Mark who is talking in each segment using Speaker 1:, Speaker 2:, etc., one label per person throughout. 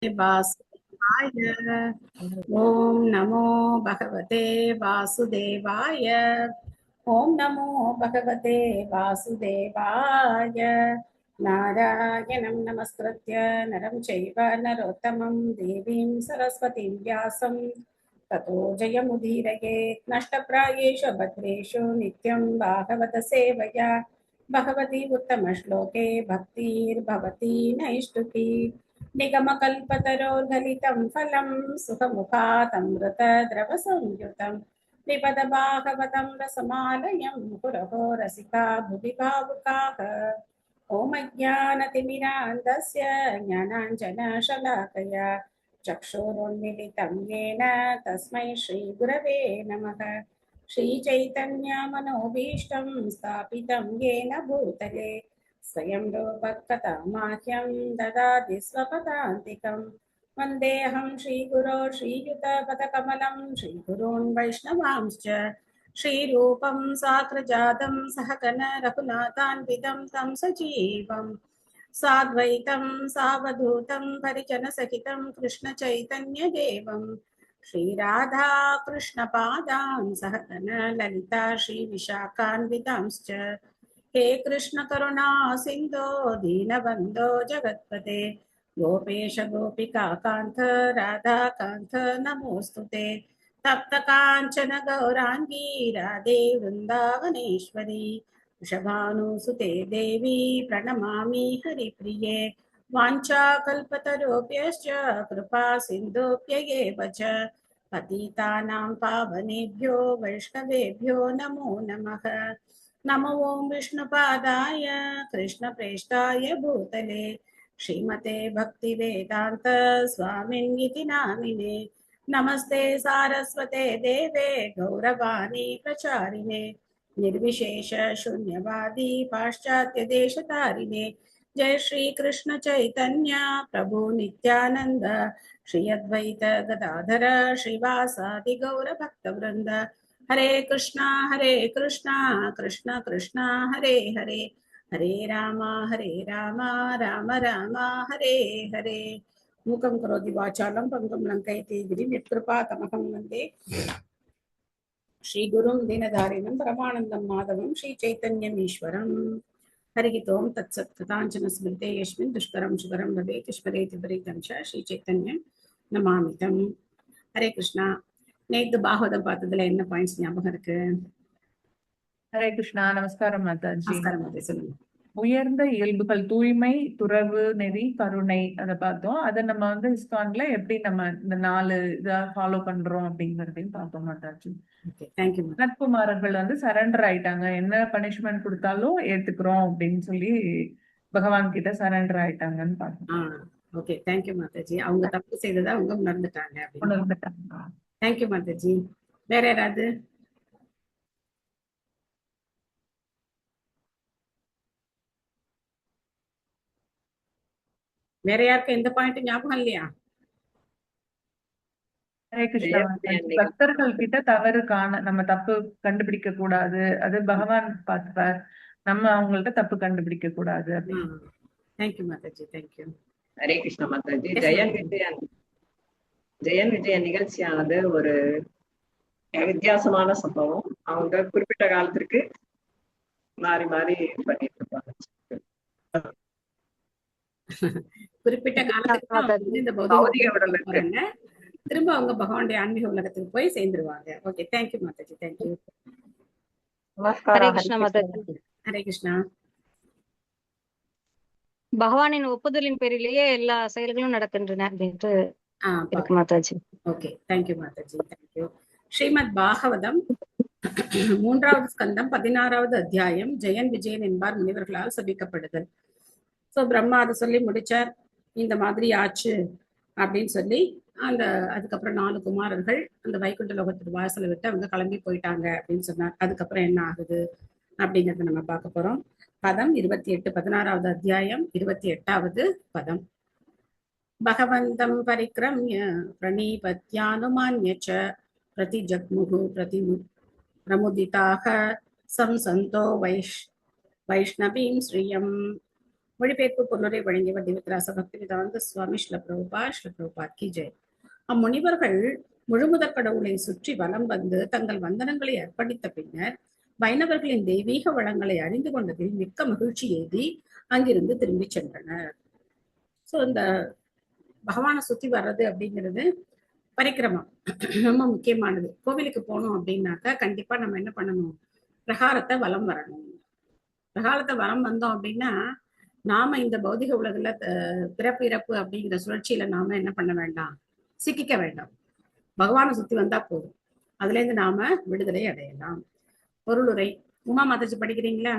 Speaker 1: वासुदेवाय। ओम नमो भगवते वासुदेवाय। ओम नमो भगवते वासुदेवाय। नारायणं नमस्कृत्य नरं चैव नरोत्तमं देवीं सरस्वतीं व्यासं ततो जयमुदीरयेत्। नष्टप्रायेषु भद्रेषु नित्यं भागवत सेवया भगवती उत्तमश्लोके भक्तिर्भवती नैष्टुकी। निगमकल्पतरोर्गलितं फलं सुखमुखातमृतद्रवसंयुतं पिबदभागवतं रसमालयं मुहुरहो रसिका भुवि भावुकाः। ॐ अज्ञानतिमिरान्धस्य ज्ञानाञ्जनशलाकया चक्षुरुन्मिलितं येन तस्मै श्रीगुरवे नमः। श्रीचैतन्यमनोभीष्टं स्थापितं येन भूतले स्वयं रूपकथामाह्यं ददाति स्वपदान्तिकं। वन्देऽहं श्रीगुरो श्रीयुतपदकमलं श्रीगुरून् वैष्णवांश्च श्रीरूपं साग्रजातं सहगण रघुनाथान्वितं तं सजीवं साद्वैतं सावधूतं परिजनसहितं कृष्णचैतन्यदेवं श्रीराधा कृष्णपादान् सहगण ललिता श्रीविशाखान्वितांश्च। हे कृष्ण करुणा सिंधो दीनबंधो जगत्पते गोपेश गोपिका कांत राधा कांत नमोस्तुते। तप्त कांचन गौरांगी राधे वृंदावनेश्वरी वृषभानुसुते देवी प्रणमामि हरिप्रिये। वाञ्छाकल्पतरुभ्यश्च कृपा सिन्धुभ्येव च पतितानां पावनेभ्यो वैष्णवेभ्यो नमो नमः। नमो ओं विष्णुपादाय कृष्णप्रेष्ठाय भूतले श्रीमते भक्तिवेदान्त स्वामिन्निति नामिने। नमस्ते सारस्वते देवे गौरवाणी प्रचारिणे निर्विशेष शून्यवादी पाश्चात्य देशतारिणे। जय श्री कृष्ण चैतन्य प्रभु नित्यानंद श्री अद्वैत गदाधर श्रीवासादि गौर भक्तवृंद। हरे कृष्णा कृष्ण कृष्णा हरे हरे हरे राम राम राम हरे हरे। मूकं करोति वाचालं पंगुं लङ्घयति गिरिं यत्कृपातमहं वन्दे श्रीगुरुं दीनधारिणं परमानन्दं माधवं श्रीचैतन्यमीश्वरम्। हरिः ओं तत्सत्। कृताञ्चन स्मृते यस्मिन् दुष्करं सुकरं भवेत् स्मरेति विपरीतं च श्रीचैतन्यं नमामि तम्। हरे कृष्णा। நேத்து பாகவதம் பார்த்ததுல என்ன பாயிண்ட்ஸ் ஞாபகம் இருக்கு?
Speaker 2: ஹரே கிருஷ்ணா. நமஸ்காரம் மாதாஜி.
Speaker 1: நமஸ்காரம் மாதே, சொல்லுங்க.
Speaker 2: உயர்ந்த இயல்புகள் தூய்மை, துறவு, நெறி, கருணை அதை பார்த்தோம். அதை நம்ம வந்து இஸ்கான்ல எப்படி நம்ம இந்த 4 இதை ஃபாலோ பண்றோம் அப்படிங்கறதையும் பார்த்தோம் மாதாஜி.
Speaker 1: தேங்க்யூ.
Speaker 2: நட்புமாரர்கள் வந்து சரண்டர் ஆயிட்டாங்க, என்ன பனிஷ்மெண்ட் கொடுத்தாலும் ஏத்துக்கிறோம் அப்படின்னு சொல்லி பகவான் கிட்ட சரண்டர் ஆயிட்டாங்கன்னு பார்த்தோம்.
Speaker 1: Okay, thank you Mataji. அவங்க தப்பு செய்ததா அவங்க உணர்ந்துட்டாங்க. தேங்க்யூ மாதாஜி. வேற யாராவது? வேற யாருக்கு எந்த பாயிண்ட் ஞாபகம் இல்லையா?
Speaker 2: ஹரே கிருஷ்ணா. பக்தர்கள் கிட்ட தவறு நம்ம தப்பு கண்டுபிடிக்க கூடாது, அது பகவான் பார்த்துப்பார், நம்ம அவங்கள்ட்ட தப்பு கண்டுபிடிக்க கூடாது.
Speaker 1: Thank you Mataji, thank you.
Speaker 3: ஹரே கிருஷ்ண மாதாஜி. ஜெயன் விஜயன் நிகழ்ச்சியானது ஒரு வித்தியாசமான சம்பவம். அவங்க குறிப்பிட்ட காலத்திற்கு மாறி மாறி பண்ணிட்டு இருப்பாங்க.
Speaker 1: குறிப்பிட்ட காலத்துக்கு பௌதிக உடலுக்கு திரும்ப அவங்க பகவானுடைய ஆன்மீக உலகத்துக்கு போய் சேர்ந்துருவாங்க. Okay, thank you Mataji, thank you.
Speaker 4: Hare Krishna Mataji.
Speaker 1: Hare Krishna.
Speaker 4: பகவானின் ஒப்புதலின் பேரிலேயே எல்லா செயல்களும் நடக்கின்றன அப்படின்ட்டு இருக்கு Mataji.
Speaker 1: Okay, thank you Mataji, thank you. Srimad Bhagavatam 3வது ஸ்கந்தம் 16வது அத்தியாயம் ஜெயன் விஜயன் என்பார் முனிவர்களால் சபிக்கப்படுதல். ஸோ பிரம்மா அதை சொல்லி முடிச்சார், இந்த மாதிரி ஆச்சு அப்படின்னு சொல்லி. அதுக்கப்புறம் 4 குமாரர்கள் அந்த வைகுண்ட லோகத்துக்கு வாசலை விட்டு அவங்க கிளம்பி போயிட்டாங்க அப்படின்னு சொன்னார். அதுக்கப்புறம் என்ன ஆகுது அப்படிங்கறத நம்ம பார்க்க போறோம். பதம் 28, 16வது அத்தியாயம் 28வது பதம். பகவந்தம் பரிக்ரம்ய பிரணீபத்யானுமான்ய ச பிரதிஜக்முஹு பிரமுதிதாக சம்சந்தோ வைஷ்ணவீம் ஸ்ரீயம். மொழிபெயர்ப்பு பொருளுரை வழங்கியவர் திவ்யராச பக்திவேதாந்த சுவாமி ஸ்ரீல பிரபுபாத் கி ஜெய். அம்முனிவர்கள் முழுமுதற் கடவுளை சுற்றி வலம் வந்து தங்கள் வந்தனங்களை அர்ப்பணித்த பின்னர் வைணவர்களின் தெய்வீக வளங்களை அறிந்து கொண்டதில் மிக்க மகிழ்ச்சி எய்தி அங்கிருந்து திரும்பி சென்றனர். சோ இந்த பகவானை சுத்தி வர்றது அப்படிங்கிறது பரிக்கிரமம் ரொம்ப முக்கியமானது. கோவிலுக்கு போனோம் அப்படின்னாக்கா கண்டிப்பா நம்ம என்ன பண்ணணும், பிரகாரத்தை வலம் வரணும். பிரகாரத்தை வலம் வந்தோம் அப்படின்னா நாம இந்த பௌதிக உலகில பிறப்பு இறப்பு அப்படிங்கிற சுழற்சியில நாம என்ன பண்ண வேண்டாம், சிக்கிக்க வேண்டாம். பகவானை சுத்தி வந்தா போதும், அதுல இருந்து நாம விடுதலை அடையலாம். பொருளுரை உமா மாதாஜி படிக்கிறீங்களா?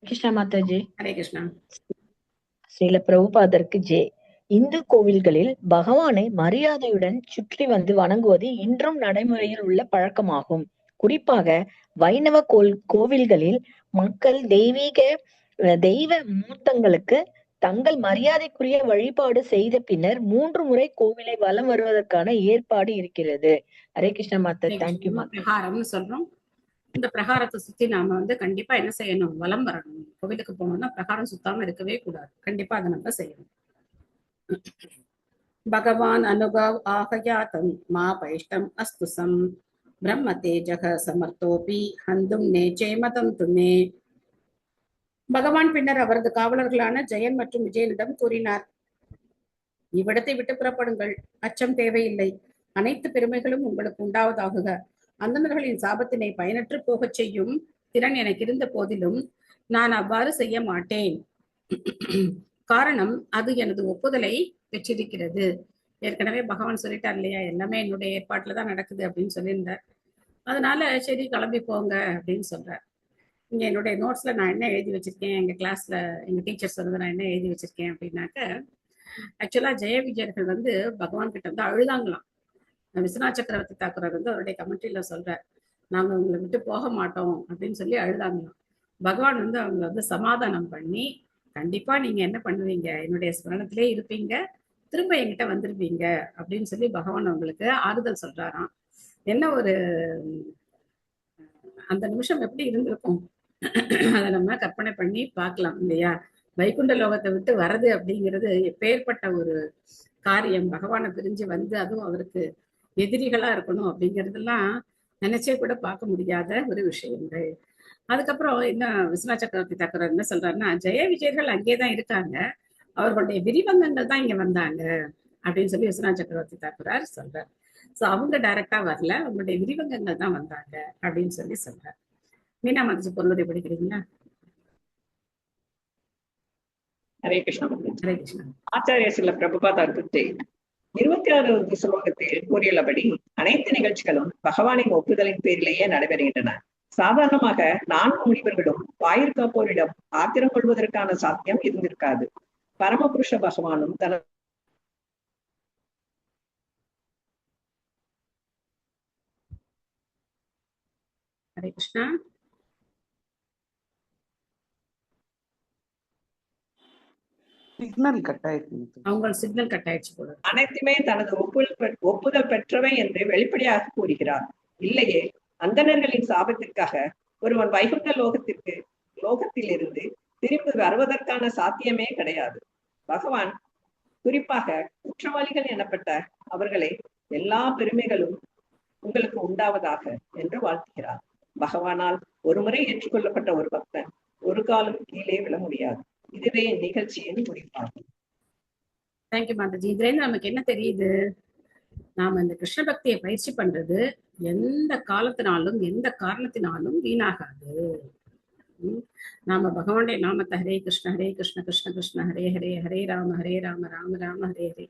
Speaker 5: கிருஷ்ணா மாதாஜி.
Speaker 1: ஹரே கிருஷ்ணா.
Speaker 5: ஸ்ரீல பிரபுபாதருக்கு ஜெய். இந்து கோவில்களில் பகவானை மரியாதையுடன் சுற்றி வந்து வணங்குவது இன்றும் நடைமுறையில் உள்ள பழக்கமாகும். குறிப்பாக வைணவ கோவில்களில் மக்கள் தெய்வ மூர்த்தங்களுக்கு தங்கள் மரியாதைக்குரிய வழிபாடு செய்த பின்னர் 3 முறை கோவிலை வலம் வருவதற்கான ஏற்பாடு இருக்கிறது. ஹரே கிருஷ்ண மாதா. தேங்க்யூ மாதா.
Speaker 1: பிரகாரம்னு சொல்றோம். இந்த பிரகாரத்தை சுத்தி நாம வந்து கண்டிப்பா என்ன செய்யணும், வலம் வரணும். கோவிலுக்கு போனோம்னா பிரகாரம் சுத்தாம இருக்கவே கூடாது. கண்டிப்பா அதை நம்ம செய்யணும். பகவான் அனுபவ் ஆகயாதம் மா பைஷ்டம் அஸ்துசம் பிரம்ம தேஜக சமர்த்தோபி ஹந்தும் நேச்சே மதம் துமே. பகவான் பின்னர் அவரது காவலர்களான ஜெயன் மற்றும் விஜயனிடம் கூறினார், இவ்விடத்தை விட்டு புறப்படுங்கள், அச்சம் தேவையில்லை, அனைத்து பெருமைகளும் உங்களுக்கு உண்டாவதாகுக. அந்தணர்களின் சாபத்தினை பயனற்று போகச் செய்யும் திறன் எனக்கு இருந்த போதிலும் நான் அவ்வாறு செய்ய மாட்டேன். காரணம் அது எனது ஒப்புதலை பெற்றிருக்கிறது. ஏற்கனவே பகவான் சொல்லிட்டார் இல்லையா, எல்லாமே என்னுடைய ஏற்பாட்டுலதான் நடக்குது அப்படின்னு சொல்லியிருந்தார். அதனால சரி கிளம்பி போங்க அப்படின்னு சொல்றார். இங்க என்னுடைய நோட்ஸ்ல நான் என்ன எழுதி வச்சிருக்கேன், எங்க கிளாஸ்ல எங்க டீச்சர்ஸ் வந்து நான் என்ன எழுதி வச்சிருக்கேன் அப்படின்னாக்க, ஆக்சுவலா ஜெய விஜயர்கள் வந்து பகவான் கிட்ட வந்து அழுதாங்களாம். விஸ்வநாத் சக்கரவர்த்தி தாக்கூர் வந்து அவருடைய கமெண்ட்ரியில சொல்றார், நாங்க உங்களை விட்டு போக மாட்டோம் அப்படின்னு சொல்லி அழுதாங்களாம். பகவான் வந்து அவங்க வந்து சமாதானம் பண்ணி, கண்டிப்பா நீங்க என்ன பண்ணுவீங்க, என்னுடைய ஸ்மரணத்திலே இருப்பீங்க, திரும்ப என்கிட்ட வந்துருவீங்க அப்படின்னு சொல்லி பகவான் அவங்களுக்கு ஆறுதல் சொல்றாராம். என்ன ஒரு அந்த நிமிஷம் எப்படி இருந்திருக்கும் அதை நம்ம கற்பனை பண்ணி பார்க்கலாம் இல்லையா. வைகுண்ட லோகத்தை விட்டு வர்றது அப்படிங்கிறது எப்பேற்பட்ட ஒரு காரியம். பகவானை பிரிஞ்சு வந்து அதுவும் அவருக்கு எதிரிகளா இருக்கணும் அப்படிங்கிறதெல்லாம் நினைச்சே கூட பார்க்க முடியாத ஒரு விஷயங்கள். அதுக்கப்புறம் என்ன விஸ்வநாத் சக்கரவர்த்தி தாக்கூர் என்ன சொல்றாருன்னா, ஜெய விஜயர்கள் அங்கேதான் இருக்காங்க, அவர்களுடைய விரிவங்கங்கள் தான் இங்க வந்தாங்க அப்படின்னு சொல்லி விஸ்வநாத் சக்கரவர்த்தி தாக்கூரார் சொல்றார். சோ அவங்க டைரக்டா வரல, அவங்களுடைய விரிவங்கங்கள் தான் வந்தாங்க அப்படின்னு சொல்லி சொல்றார். மீனா மாதாஜி பொருளுரை படிக்கிறீங்களா?
Speaker 3: ஹரே கிருஷ்ணா.
Speaker 1: ஹரே கிருஷ்ணா.
Speaker 3: ஆச்சாரிய ஸ்ரீல பிரபுபாதருக்கு 26வது ஸ்லோகத்தில் கூறியுள்ளபடி அனைத்து நிகழ்ச்சிகளும் பகவானின் ஒப்புதலின் பேரிலேயே நடைபெறுகின்றன. சாதாரணமாக 4 முனிவர்களும் வாயிற்காப்போரிடம் ஆத்திரம் கொள்வதற்கான சாத்தியம் இருந்திருக்காது. பரமபுருஷ பகவானும் தன
Speaker 1: ஹரே கிருஷ்ணா.
Speaker 6: சிக்னல் கட் ஆயிடுச்சு.
Speaker 1: அவங்க சிக்னல் கட் ஆயிடுச்சு போல.
Speaker 3: அனைத்துமே தனது ஒப்புதல் பெற்றவை என்று வெளிப்படையாக கூறுகிறார். இல்லையே, அந்தணர்களின் சாபத்திற்காக ஒருவன் வைகுண்ட லோகத்தில் இருந்து திரும்பி வருவதற்கான சாத்தியமே கிடையாது. பகவான் குறிப்பாக குற்றவாளிகள் எனப்பட்ட அவர்களை எல்லா பெருமைகளும் உங்களுக்கு உண்டாவதாக என்று வாழ்த்துகிறார். பகவானால் ஒருமுறை ஏற்றுக்கொள்ளப்பட்ட ஒரு பக்தன் ஒரு காலம் கீழே விழ முடியாது. இதுவே நிகழ்ச்சியின் முடிப்பாகும்.
Speaker 1: தேங்க்யூ மாதாஜி. இதுல இருந்து நமக்கு என்ன தெரியுது, நாம இந்த கிருஷ்ண பக்தியை பயிற்சி பண்றது எந்த காலத்தினாலும் எந்த காரணத்தினாலும் வீணாகாது. நாம பகவானுடைய நாமத்தை ஹரே கிருஷ்ண கிருஷ்ண கிருஷ்ண ஹரே ஹரே, ஹரே ராம ராம ராம ஹரே ஹரே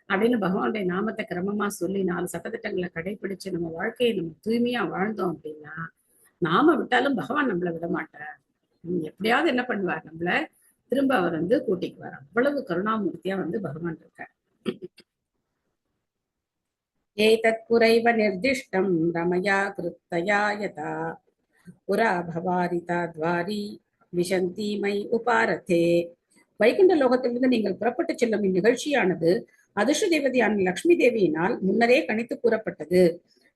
Speaker 1: அப்படின்னு பகவானுடைய நாமத்தை கிரமமா சொல்லி 4 சட்டதிட்டங்களை கடைபிடிச்சு நம்ம வாழ்க்கையை நம்ம தூய்மையா வாழ்ந்தோம் அப்படின்னா நாம விட்டாலும் பகவான் நம்மளை விட மாட்டார். எப்படியாவது என்ன பண்ணுவார், நம்மள திரும்ப அவர் வந்து கூட்டிக்குவார். அவ்வளவு கருணாமூர்த்தியா வந்து பகவான் இருக்கார். ஏதத் புரைவ நிர்திஷ்டம் ரமயா கிருத்தயா யதா புரா பவாரிதா துவாரி விஷந்தி மை உபாரதே. வைகுண்ட லோகத்திலிருந்து நீங்கள் புறப்பட்டு செல்லும் இந்நிகழ்ச்சியானது அதிர்ஷ்ட தேவதையான லட்சுமி தேவியினால் முன்னரே கணித்து கூறப்பட்டது.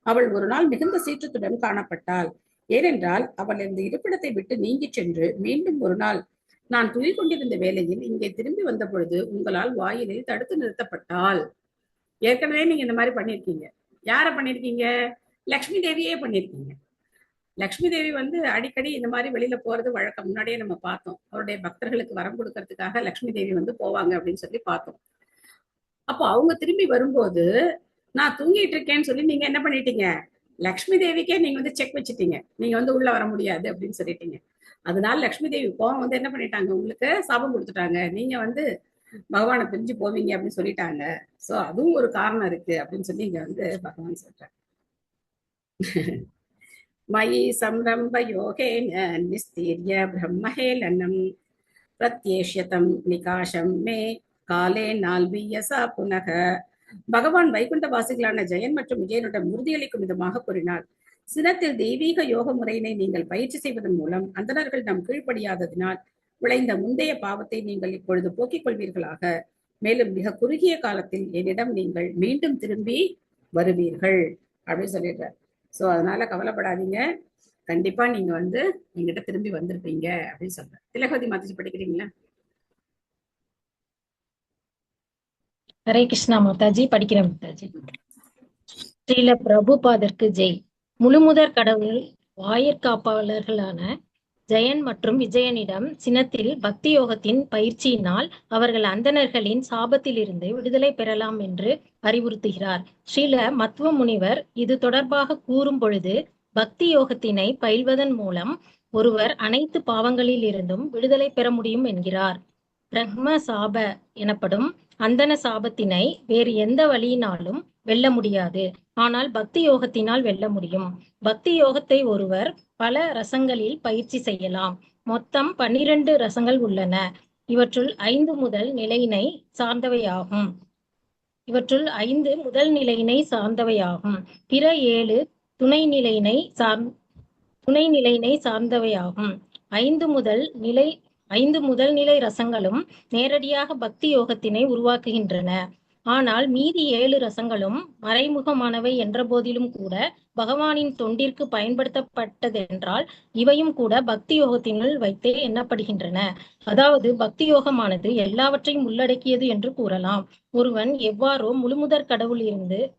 Speaker 1: அவள் ஒரு நாள் மிகுந்த சீற்றத்துடன் காணப்பட்டாள். ஏனென்றால் அவள் இந்த இருப்பிடத்தை விட்டு நீங்கி சென்று மீண்டும் ஒரு நாள் நான் துயில் கொண்டிருந்த வேளையில் இங்கே திரும்பி வந்த பொழுது உங்களால் வாயிலில் தடுத்து நிறுத்தப்பட்டாள். ஏற்கனவே நீங்க இந்த மாதிரி பண்ணிருக்கீங்க. யார பண்ணிருக்கீங்க? லக்ஷ்மி தேவியே பண்ணிருக்கீங்க. லக்ஷ்மி தேவி அடிக்கடி இந்த மாதிரி வெளியில போறது வழக்கம். முன்னாடியே நம்ம பார்த்தோம். அவருடைய பக்தர்களுக்கு வரம் கொடுக்கறதுக்காக லக்ஷ்மி தேவி போவாங்க அப்படின்னு சொல்லி பார்த்தோம். அப்போ அவங்க திரும்பி வரும்போது நான் தூங்கிட்டு இருக்கேன்னு சொல்லி நீங்க என்ன பண்ணிட்டீங்க? லக்ஷ்மி தேவிக்கே நீங்க செக் வச்சுட்டீங்க. நீங்க உள்ள வர முடியாது அப்படின்னு சொல்லிட்டீங்க. அதனால லக்ஷ்மி தேவி கோவம் என்ன பண்ணிட்டாங்க, உங்களுக்கு சாபம் கொடுத்துட்டாங்க. நீங்க பகவானை பிரிஞ்சு போவீங்க அப்படின்னு சொல்லிட்டாங்க. சோ அதுவும் ஒரு காரணம் இருக்கு அப்படின்னு சொல்லி இங்க பகவான் சொல்றாங்க. மயி சம்ரம்ப யோகேன நிஸ்தீர்ய பிரம்மஹேலனம் பிரத்யேஷ்யதம் நிகாஷம் மே காலே நால்வியசா புனக. பகவான் வைகுண்ட வாசிகளான ஜெயன் மற்றும் விஜயனுடன் உறுதியளிக்கும் விதமாக கூறினார். சினத்தில் தெய்வீக யோக முறையினை நீங்கள் பயிற்சி செய்வதன் மூலம் அந்தணர்கள் நம் கீழ்ப்படியாததினால் விளைந்த முந்தைய பாவத்தை நீங்கள் இப்பொழுது போக்கிக் கொள்வீர்களாக. மேலும் மிக குறுகிய காலத்தில் என்னிடம் நீங்கள் மீண்டும் திரும்பி வருவீர்கள் அப்படின்னு சொல்லிடுறார். சோ அதனால கவலைப்படாதீங்க, கண்டிப்பா நீங்க எங்கிட்ட திரும்பி வந்திருப்பீங்க அப்படின்னு சொல்ற. திலகவதி மாதாஜி படிக்கிறீங்களா?
Speaker 6: ஹரே கிருஷ்ணா மாதாஜி, படிக்கிறேன் மாதாஜி. ஸ்ரீல பிரபுபாதற்கு ஜெய். முழுமுதற் கடவுள் வாயிற்காப்பாளர்களான ஜெயன் மற்றும் விஜயனிடம் சினத்தில் பக்தி யோகத்தின் பயிற்சியினால் அவர்கள் அந்தணர்களின் சாபத்திலிருந்து விடுதலை பெறலாம் என்று அறிவுறுத்துகிறார். ஸ்ரீல மத்வ முனிவர் இது தொடர்பாக கூறும் பொழுது, பக்தி யோகத்தினை பயில்வதன் மூலம் ஒருவர் அனைத்து பாவங்களில் இருந்தும் விடுதலை பெற முடியும் என்கிறார். பிரம்ம சாப எனப்படும் அந்தன சாபத்தினை வேறு எந்த வழியினாலும் வெல்ல முடியாது. ஆனால் பக்தி யோகத்தினால் வெல்ல முடியும். பக்தி யோகத்தை ஒருவர் பல ரசங்களில் பயிற்சி செய்யலாம். மொத்தம் 12 ரசங்கள் உள்ளன. இவற்றுள் 5 முதல் நிலையினை சார்ந்தவையாகும். பிற 7 துணை நிலையினை சார்ந்தவையாகும். 5 முதல் நிலை ரசங்களும் நேரடியாக பக்தி யோகத்தினை உருவாக்குகின்றன. ஆனால் மீதி 7 ரசங்களும் மறைமுகமானவை என்ற போதிலும் கூட பகவானின் தொண்டிற்கு பயன்படுத்தப்பட்டதென்றால் இவையும் கூட பக்தி யோகத்தினுள் வைத்தே எண்ணப்படுகின்றன. அதாவது பக்தி யோகமானது எல்லாவற்றையும் உள்ளடக்கியது என்று கூறலாம். ஒருவன் எவ்வாறோ முழுமுதற்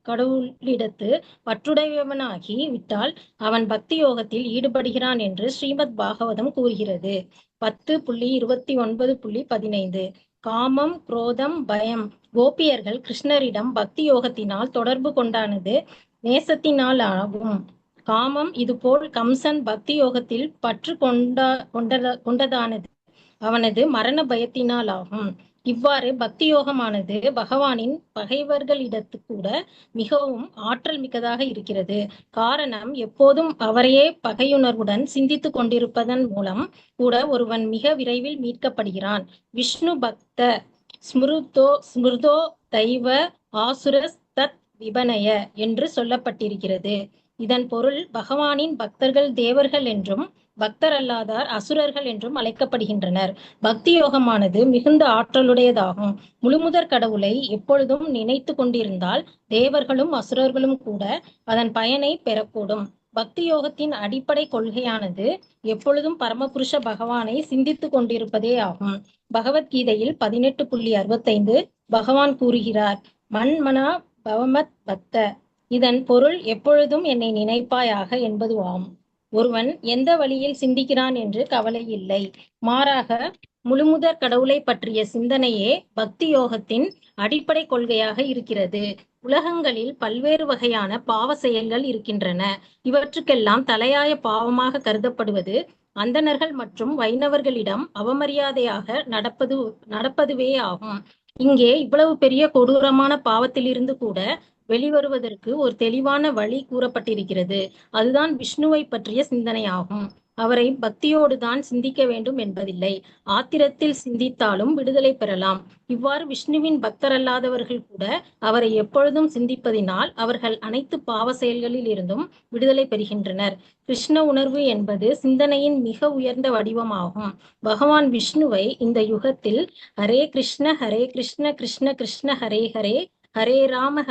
Speaker 6: கடவுளிடத்து பற்றுடையவனாகி விட்டால் அவன் பக்தி யோகத்தில் ஈடுபடுகிறான் என்று ஸ்ரீமத் பாகவதம் கூறுகிறது. 10.29.15. காமம், குரோதம், பயம். கோபியர்கள் கிருஷ்ணரிடம் பக்தி யோகத்தினால் தொடர்பு கொண்டானது நேசத்தினால் ஆகும். காமம் இதுபோல் கம்சன் பக்தி யோகத்தில் பற்று கொண்டதானது அவனது மரண பயத்தினால் ஆகும். இவ்வாறு பக்தி யோகமானது பகவானின் பகைவர்களிடத்து கூட மிகவும் ஆற்றல் மிக்கதாக இருக்கிறது. காரணம், எப்போதும் அவரையே பகையுணர்வுடன் சிந்தித்து கொண்டிருப்பதன் மூலம் கூட ஒருவன் மிக விரைவில் மீட்கப்படுகிறான். விஷ்ணு பக்த ஸ்மிருதோ தெய்வ ஆசுரஸ் தத் விபனய என்று சொல்லப்பட்டிருக்கிறது. இதன் பொருள், பகவானின் பக்தர்கள் தேவர்கள் என்றும் பக்தர் அல்லாதார் அசுரர்கள் என்றும் அழைக்கப்படுகின்றனர். பக்தி யோகமானது மிகுந்த ஆற்றலுடையதாகும். முழுமுதற் கடவுளை எப்பொழுதும் நினைத்து கொண்டிருந்தால் தேவர்களும் அசுரர்களும் கூட அதன் பயனை பெறக்கூடும். பக்தி யோகத்தின் அடிப்படை கொள்கையானது எப்பொழுதும் பரமபுருஷ பகவானை சிந்தித்து கொண்டிருப்பதே ஆகும். பகவத்கீதையில் 18.65 பகவான் கூறுகிறார், மன்மனா பவமத் பக்த. இதன் பொருள் எப்பொழுதும் என்னை நினைப்பாயாக என்பதுவாம். ஒருவன் எந்த வழியில் சிந்திக்கிறான் என்று கவலை இல்லை. மாறாக முழுமுதற் கடவுளை பற்றிய சிந்தனையே பக்தி யோகத்தின் அடிப்படை கொள்கையாக இருக்கிறது. உலகங்களில் பல்வேறு வகையான பாவ செயல்கள் இருக்கின்றன. இவற்றுக்கெல்லாம் தலையாய பாவமாக கருதப்படுவது அந்தணர்கள் மற்றும் வைணவர்களிடம் அவமரியாதையாக நடப்பதுவே ஆகும். இங்கே இவ்வளவு பெரிய கொடூரமான பாவத்திலிருந்து கூட வெளிவருவதற்கு ஒரு தெளிவான வழி கூறப்பட்டிருக்கிறது. அதுதான் விஷ்ணுவை பற்றிய சிந்தனையாகும். அவரை பக்தியோடு தான் சிந்திக்க வேண்டும் என்பதில்லை. ஆத்திரத்தில் சிந்தித்தாலும் விடுதலை பெறலாம். இவ்வாறு விஷ்ணுவின் பக்தரல்லாதவர்கள் கூட அவரை எப்பொழுதும் சிந்திப்பதினால் அவர்கள் அனைத்து பாவ செயல்களில் இருந்தும் விடுதலை பெறுகின்றனர். கிருஷ்ண உணர்வு என்பது சிந்தனையின் மிக உயர்ந்த வடிவமாகும். பகவான் விஷ்ணுவை இந்த யுகத்தில் ஹரே கிருஷ்ண கிருஷ்ண கிருஷ்ண ஹரே ஹரே, ஹரே ராம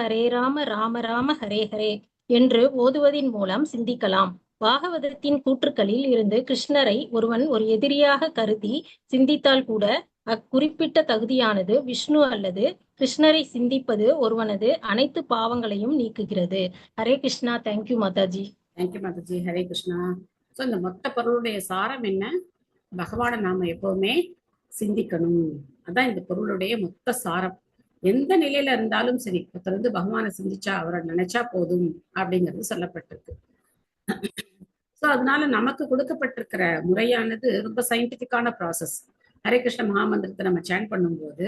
Speaker 6: ராம ராம ஹரே ஹரே என்று ஓதுவதின் மூலம் சிந்திக்கலாம். பாகவதத்தின் கூற்றுக்களில் இருந்து கிருஷ்ணரை ஒருவன் ஒரு எதிரியாக கருதி சிந்தித்தால் கூட அக்குறிப்பிட்ட தகுதியானது விஷ்ணு அல்லது கிருஷ்ணரை சிந்திப்பது ஒருவனது அனைத்து பாவங்களையும் நீக்குகிறது. Hare Krishna. Thank you Mataji.
Speaker 1: Thank you Mataji. Hare Krishna. So இந்த மொத்த பொருளுடைய சாரம் என்ன? பகவானை நாம எப்பவுமே சிந்திக்கணும். அதான் இந்த பொருளுடைய மொத்த சாரம். எந்த நிலையில இருந்தாலும் சரி, ஒருத்தர் வந்து பகவானை சிந்திச்சா, அவரை நினைச்சா போதும் அப்படிங்கிறது சொல்லப்பட்டிருக்கு. ஸோ அதனால நமக்கு கொடுக்கப்பட்டிருக்கிற முறையானது ரொம்ப சயின்டிபிக்கான ப்ராசஸ். ஹரே கிருஷ்ண மகாமந்திரத்தை நம்ம சேன் பண்ணும்போது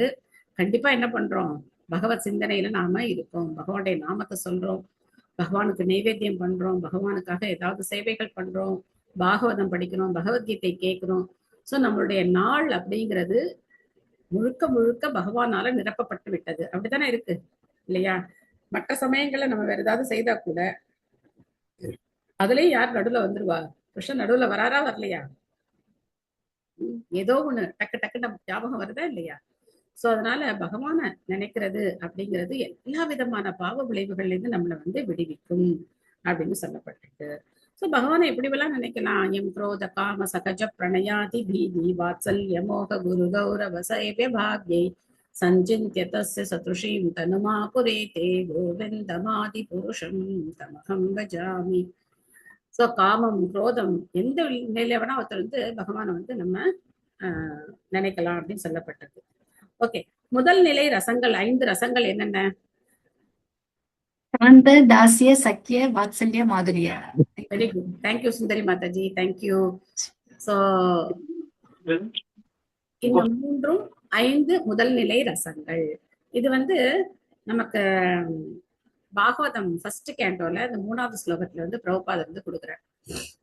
Speaker 1: கண்டிப்பா என்ன பண்றோம்? பகவத் சிந்தனையில நாம இருக்கோம், பகவானுடைய நாமத்தை சொல்றோம், பகவானுக்கு நைவேத்தியம் பண்றோம், பகவானுக்காக ஏதாவது சேவைகள் பண்றோம், பாகவதம் படிக்கிறோம், பகவத்கீதை கேட்கிறோம். ஸோ நம்மளுடைய நாள் அப்படிங்கிறது முழுக்க முழுக்க பகவானால நிரப்பப்பட்டு விட்டது. அப்படித்தானே இருக்கு இல்லையா? மற்ற சமயங்கள்ல நம்ம வேற ஏதாவது செய்தா கூட அதுலயும் யார் நடுவுல வந்துருவா? கிருஷ்ணன் நடுவுல வராரா வரலையா? ஏதோ ஒண்ணு டக்கு டக்கு நம்ம ஞாபகம் வருதா இல்லையா? சோ அதனால பகவான நினைக்கிறது அப்படிங்கிறது எல்லா விதமான பாவ விளைவுகள்ல இருந்து நம்மளை வந்து விடுவிக்கும் அப்படின்னு சொல்லப்பட்டிருக்கு. சோ பகவானை எப்படிவெல்லாம் நினைக்கலாம்? எம் குரோத காம சகஜ பிரணயாதி பீதி வாத்சல்ய மோக குரு கௌரவ சைவ்ய பாக்யை சஞ்சிந்த்ய தஸ்ய சதுஷீம் தனுமா புரேதே கோவிந்தமாதி புருஷம் தமஹம் பஜாமி. சோ காமம் குரோதம் எந்த நிலையில வேணா ஒருத்தர் வந்து பகவானை வந்து நம்ம நினைக்கலாம் அப்படின்னு சொல்லப்பட்டிருக்கு. ஓகே, முதல் நிலை ரசங்கள் 5 ரசங்கள் என்னென்ன?
Speaker 7: சாந்த, தாசிய, சக்கிய, வாத்சல்ய, மாதுரிய.
Speaker 1: Very good. Thank you Sundari Mataji. Thank you. So இந்த 3ம் 5 முதல் நிலை ரசங்கள். இது வந்து நமக்கு பாகவதம் ஃபர்ஸ்ட் கேண்டோல இந்த 3வது ஸ்லோகத்துல வந்து பிரபுபாதர் வந்து கொடுக்குறார்.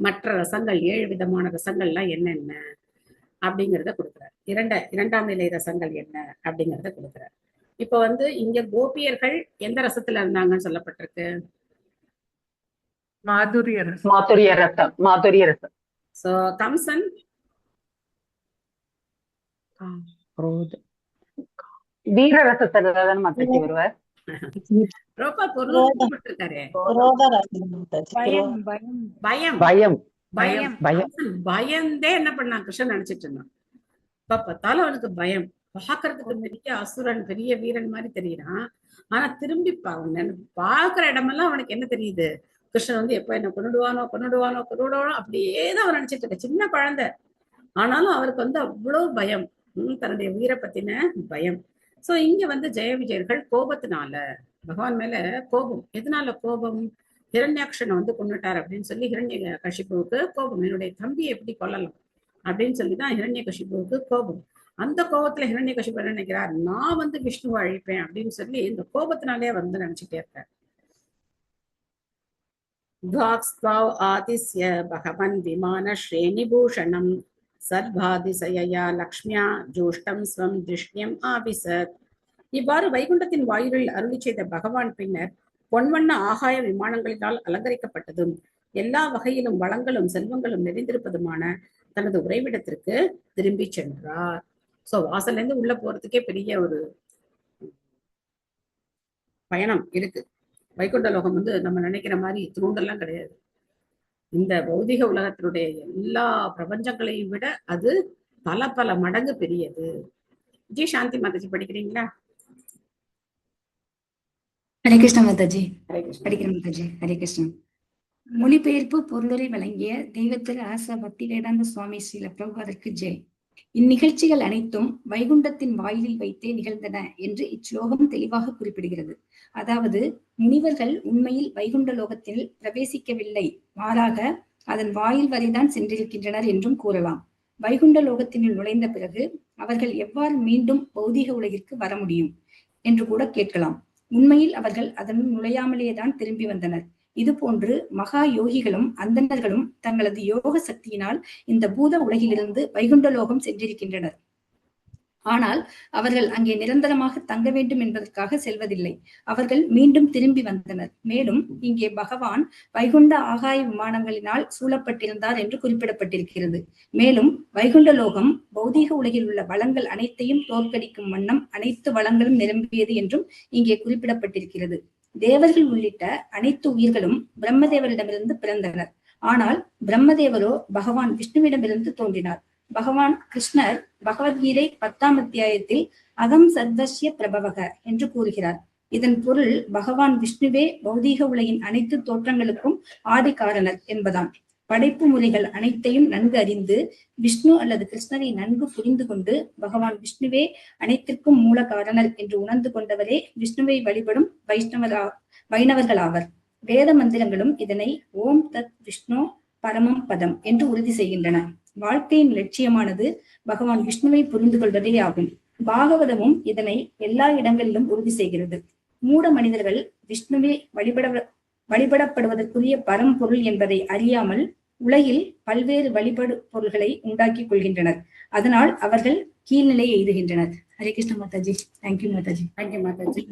Speaker 1: மற்ற ரசங்கள் 7 விதமான ரசங்கள்லாம் என்னென்ன அப்படிங்கிறத கொடுக்குறார். இரண்டாம் நிலை ரசங்கள் என்ன அப்படிங்கிறத கொடுக்குறார். இப்ப வந்து இங்க கோபியர்கள் எந்த ரசத்துல இருந்தாங்கன்னு சொல்லப்பட்டிருக்கு?
Speaker 2: மாதுரிய ரசம்.
Speaker 8: மாதுரிய ரசம். மாதுரிய ரசம்.
Speaker 1: சோ கம்சன்
Speaker 8: வீர ரசத்துல மாதாஜி வருவார்.
Speaker 1: ரொம்ப பொருளாதாரே பயம்
Speaker 8: பயம்
Speaker 1: பயம்
Speaker 8: பயம்
Speaker 1: பயந்தே என்ன பண்ணான்? கிருஷ்ணன் நினைச்சிட்டு இருந்தான். இப்ப பார்த்தாலும் அவனுக்கு பயம். பாக்குறதுக்கு பெரிய அசுரன், பெரிய வீரன் மாதிரி தெரியறான். ஆனா திரும்பி பாக்குற இடமெல்லாம் அவனுக்கு என்ன தெரியுது? கிருஷ்ணன் வந்து எப்ப என்ன கொண்டுடுவானோ அப்படியேதான் அவன் நினைச்சிட்டு இருக்க. சின்ன குழந்தை, ஆனாலும் அவருக்கு வந்து அவ்வளவு பயம், தன்னுடைய உயிரை பத்தின பயம். சோ இங்க வந்து ஜெய விஜயர்கள் கோபத்தினால, பகவான் மேல கோபம். எதனால கோபம்? ஹிரண்யாக்ஷனை வந்து கொண்டுட்டார் அப்படின்னு சொல்லி ஹிரண்ய கஷிபுவுக்கு கோபம். என்னுடைய தம்பியை எப்படி கொல்லலாம் அப்படின்னு சொல்லிதான் ஹிரண்ய கஷிபுவுக்கு கோபம். அந்த கோபத்துல ஹிரண்ய கஷிபு என்ன நினைக்கிறார்? நான் வந்து விஷ்ணுவை அழிப்பேன் அப்படின்னு சொல்லி இந்த கோபத்தினாலே வந்து நினைச்சுட்டே இருக்கார். ஆதித்ய பகவன் விமான ஸ்ரேணிபூஷணம் சர்வாதிசயா லக்ஷ்மியா ஜோஷ்டம் ஸ்வம் திருஷ்யம் ஆபிசத். இவ்வாறு வைகுண்டத்தின் வாயிலில் அருளி செய்த பகவான் பின்னர் பொன்வண்ண ஆகாய விமானங்களினால் அலங்கரிக்கப்பட்டதும் எல்லா வகையிலும் வளங்களும் செல்வங்களும் நிறைந்திருப்பதுமான தனது உறைவிடத்திற்கு திரும்பி சென்றார். சோ வாசல்ல இருந்து உள்ள போறதுக்கே பெரிய ஒரு பயணம் இருக்கு. வைகுண்ட லோகம் வந்து நம்ம நினைக்கிற மாதிரி தூண்டெல்லாம் கிடையாது. இந்த பௌதிக உலகத்தினுடைய எல்லா பிரபஞ்சங்களையும் விட அது பல மடங்கு பெரியது. ஜி சாந்தி மாதாஜி படிக்கிறீங்களா?
Speaker 7: ஹரே கிருஷ்ண மாதாஜி. படிக்கிறேன் மாதாஜி. ஹரே கிருஷ்ணன். மொழிபெயர்ப்பு பொருளுரை வழங்கிய தெய்வத்திரு ஆசா பக்தி வேதாந்த சுவாமி ஸ்ரீல பிரபுபாதருக்கு ஜெய். இந்நிகழ்ச்சிகள் அனைத்தும் வைகுண்டத்தின் வாயிலில் வைத்தே நிகழ்ந்தன என்று இச்லோகம் தெளிவாக குறிப்பிடுகிறது. அதாவது முனிவர்கள் உண்மையில் வைகுண்ட லோகத்தில் பிரவேசிக்கவில்லை, மாறாக அதன் வாயில் வரைதான் சென்றிருக்கின்றனர் என்றும் கூறலாம். வைகுண்ட லோகத்தினுள் நுழைந்த பிறகு அவர்கள் எவ்வாறு மீண்டும் பௌதிக உலகிற்கு வர முடியும் என்று கூட கேட்கலாம். உண்மையில் அவர்கள் அதனுள் நுழையாமலேதான் திரும்பி வந்தனர். இது போன்று மகா யோகிகளும் அந்தணர்களும் தங்களது யோக சக்தியினால் இந்த பூத உலகிலிருந்து வைகுண்ட லோகம் சென்றிருக்கின்றனர். ஆனால் அவர்கள் அங்கே நிரந்தரமாக தங்க வேண்டும் என்பதற்காக செல்வதில்லை. அவர்கள் மீண்டும் திரும்பி வந்தனர். மேலும் இங்கே பகவான் வைகுண்ட ஆகாய விமானங்களினால் சூழப்பட்டிருந்தார் என்று குறிப்பிடப்பட்டிருக்கிறது. மேலும் வைகுண்ட லோகம் பௌதீக உலகில் உள்ள வளங்கள் அனைத்தையும் தோற்கடிக்கும் வண்ணம் அனைத்து வளங்களும் நிரம்பியது என்றும் இங்கே குறிப்பிடப்பட்டிருக்கிறது. தேவர்கள் உள்ளிட்ட அனைத்து உயிர்களும் பிரம்மதேவரிடமிருந்து பிறந்தனர். ஆனால் பிரம்மதேவரோ பகவான் விஷ்ணுவிடமிருந்து தோன்றினார். பகவான் கிருஷ்ணர் பகவத்கீதை 10ஆம் அத்தியாயத்தில் அகம் சர்வஸ்ய பிரபவக என்று கூறுகிறார். இதன் பொருள் பகவான் விஷ்ணுவே பௌதீக உலகின் அனைத்து தோற்றங்களுக்கும் ஆதி காரணர் என்பதாம். படைப்பு முறைகள் அனைத்தையும் நன்கு அறிந்து விஷ்ணு அல்லது கிருஷ்ணரை நன்கு புரிந்து கொண்டு பகவான் விஷ்ணுவே அனைத்திற்கும் மூல காரணர் என்று உணர்ந்து கொண்டவரே விஷ்ணுவை வழிபடும் வைணவர்கள் ஆவர். வேத மந்திரங்களும் இதனை ஓம் தத் விஷ்ணு பரமம் பதம் என்று உறுதி செய்கின்றன. வாழ்க்கையின் லட்சியமானது பகவான் விஷ்ணுவை புரிந்து கொள்வதே ஆகும். பாகவதமும் இதனை எல்லா இடங்களிலும் உறுதி செய்கிறது. மூட மனிதர்கள் விஷ்ணுவே வழிபடப்படுவதற்குரிய பரம்பொருள் என்பதை அறியாமல் உலகில் பல்வேறு வழிபாடு பொருள்களை உண்டாக்கி கொள்கின்றனர். அதனால் அவர்கள் கீழ்நிலை எய்துகின்றனர். Hare Krishna Mataji. Thank you Mataji.
Speaker 1: Thank you Mataji.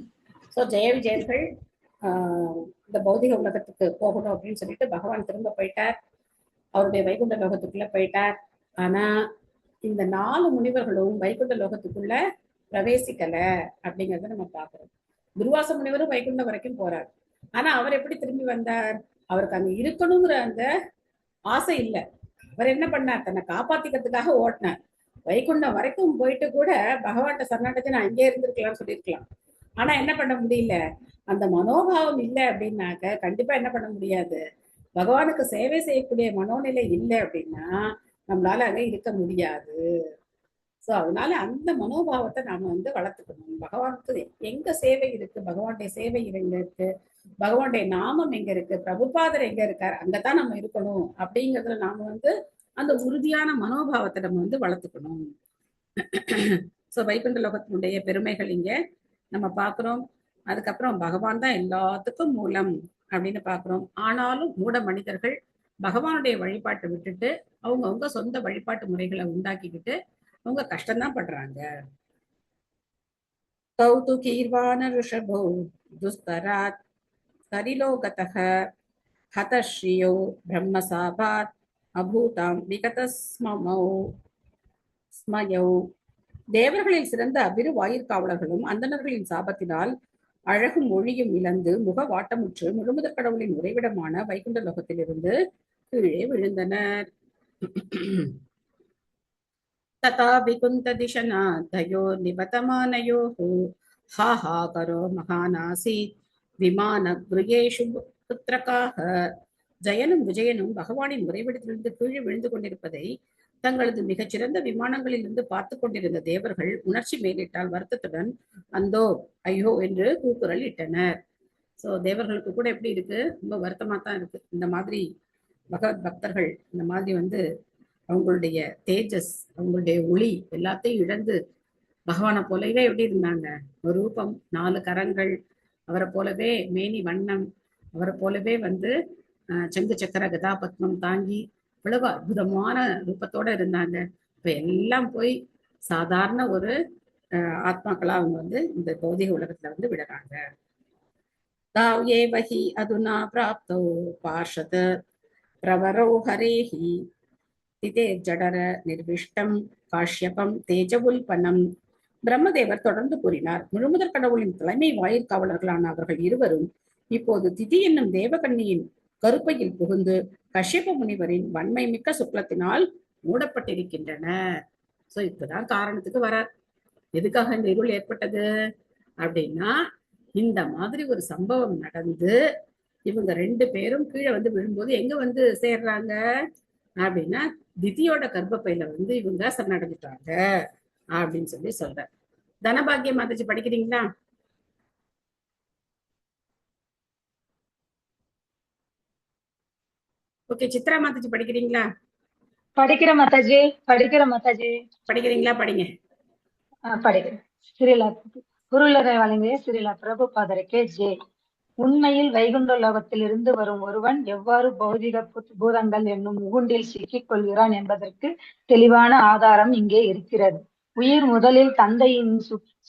Speaker 1: So Jaya விஜயர்கள் இந்த பௌதிக உலகத்துக்கு போகணும் அப்படின்னு சொல்லிட்டு பகவான் திரும்ப போயிட்டார். அவருடைய வைகுண்ட லோகத்துக்குள்ள போயிட்டார். ஆனா இந்த 4 முனிவர்களும் வைகுண்ட லோகத்துக்குள்ள பிரவேசிக்கல அப்படிங்கறத நம்ம பாக்குறோம். துர்வாச முனிவரும் வைகுண்டம் வரைக்கும் போறார். ஆனா அவர் எப்படி திரும்பி வந்தார்? அவருக்கு அங்க இருக்கணுங்கிற அந்த ஆசை இல்லை. அவர் என்ன பண்ணார்? தன்னை காப்பாத்திக்கிறதுக்காக ஓட்டினார். வைகுண்டம் வரைக்கும் போயிட்டு கூட பகவான்கிட்ட சரணாட்டத்தை நான் அங்கே இருந்திருக்கலாம்னு சொல்லியிருக்கலாம். ஆனா என்ன பண்ண முடியல? அந்த மனோபாவம் இல்லை அப்படின்னாக்க கண்டிப்பா என்ன பண்ண முடியாது. பகவானுக்கு சேவை செய்யக்கூடிய மனோநிலை இல்லை அப்படின்னா நம்மளால அங்க இருக்க முடியாது. சோ அதனால அந்த மனோபாவத்தை நாம வளர்த்துக்கணும். பகவானுக்கு எங்க சேவை இருக்கு, பகவானுடைய சேவை எங்க இருக்கு, பகவானுடைய நாமம் எங்க இருக்கு, பிரபுபாதர் எங்க இருக்கார், அங்கதான் நம்ம இருக்கணும் அப்படிங்கறதுல நாம அந்த உறுதியான மனோபாவத்தை நம்ம வளர்த்துக்கணும். சோ வைகுண்ட லோகத்தினுடைய பெருமைகள் இங்க நம்ம பாக்குறோம். அதுக்கப்புறம் பகவான் தான் எல்லாத்துக்கும் மூலம் அப்படின்னு பாக்குறோம். ஆனாலும் மூட மனிதர்கள் பகவானுடைய வழிபாட்டை விட்டுட்டு அவங்க சொந்த வழிபாட்டு முறைகளை உண்டாக்கிக்கிட்டு அவங்க கஷ்டம்தான் படுறாங்க. கௌதுகீர்வான ரிஷபோ துஸ்தராத் கரிலோகதஹ ஹதஸ்ரீயோ பிரம்மசாபாத் அபூதாம் விகதஸ்மமௌ ஸ்மயௌ. தேவர்களில் சிறந்த அவ்விரு வாயிற்காவலர்களும் அந்தணர்களின் சாபத்தினால் அழகும் ஒளியும் இழந்து முக வாட்டமுற்று முழுமுதற் கடவுளின் உறைவிடமான வைகுண்ட லோகத்திலிருந்து கீழே விழுந்தனர். ததா விகுந்த திசநாதயோ நிபதமானயோ ஹாஹாகரோ மகானாசீத் விமான கிருகேஷு புத்திரகாக. ஜெயனும் விஜயனும் பகவானின் உறைவிடத்திலிருந்து கீழே விழுந்து கொண்டிருப்பதை தங்களது மிகச்சிறந்த விமானங்களிலிருந்து பார்த்து கொண்டிருந்த தேவர்கள் உணர்ச்சி மேலிட்டால் வருத்தத்துடன் அந்தோ ஐயோ என்று கூக்குரல் இட்டனர். சோ தேவர்களுக்கு கூட எப்படி இருக்கு? ரொம்ப வருத்தமா தான் இருக்கு. இந்த மாதிரி பகவத் பக்தர்கள் இந்த மாதிரி அவங்களுடைய தேஜஸ், அவங்களுடைய ஒளி எல்லாத்தையும் இழந்து பகவானை போலவே எப்படி இருந்தாங்க? ஒரு ரூபம், 4 கரங்கள், அவரை போலவே மேனி வண்ணம், அவரை போலவே சங்கு சக்கர கதாபத்மம் தாங்கி இவ்வளவு அற்புதமான ரூபத்தோட இருந்தாங்க. இப்ப எல்லாம் போய் சாதாரண ஒரு ஆத்மாக்களா அவங்க இந்த பௌதிக உலகத்துல விடுறாங்க. தாவ்யே வஹி அதுனா பிராப்தோ பார்ஷத பிரவரோ ஹரேஹி திதே ஜடர நிர்விஷ்டம் காஷ்யபம் தேஜவுல்பனம். பிரம்மதேவர் தொடர்ந்து கூறினார். முழுமுதற் கடவுளின் தலைமை வாயிற்காவலர்களான அவர்கள் இருவரும் இப்போது திதி என்னும் தேவகன்னியின் கருப்பையில் புகுந்து கஷ்யப முனிவரின் வன்மை மிக்க சுக்லத்தினால் மூடப்பட்டிருக்கின்றனர். சோ இப்பதான் காரணத்துக்கு வரார். எதுக்காக இந்த இருள் ஏற்பட்டது அப்படின்னா, இந்த மாதிரி ஒரு சம்பவம் நடந்து இவங்க 2 பேரும் கீழே விழும்போது எங்க சேர்றாங்க அப்படின்னா திதியோட கர்ப்பப்பையில இவங்க சரணடைஞ்சிட்டாங்க அப்படின்னு சொல்ற. தனபாகியம் மாதாஜி படிக்கிறீங்களா? ஓகே. சித்ரா மாதாஜி படிக்கிறீங்களா?
Speaker 8: படிக்கிற மாதாஜி. படிக்கிறீங்களா?
Speaker 1: படிங்க.
Speaker 8: படிக்கிறேன். ஸ்ரீலா குருலரை வழங்கிய ஸ்ரீலா பிரபுபாதருக்கே ஜெய். உண்மையில் வைகுண்ட லோகத்திலிருந்து வரும் ஒருவன் எவ்வாறு பௌதிக பூதங்கள் என்னும் முகுண்டில் சிக்கிக் கொள்கிறான் என்பதற்கு தெளிவான ஆதாரம் இங்கே இருக்கிறது. உயிர் முதலில் தந்தையின்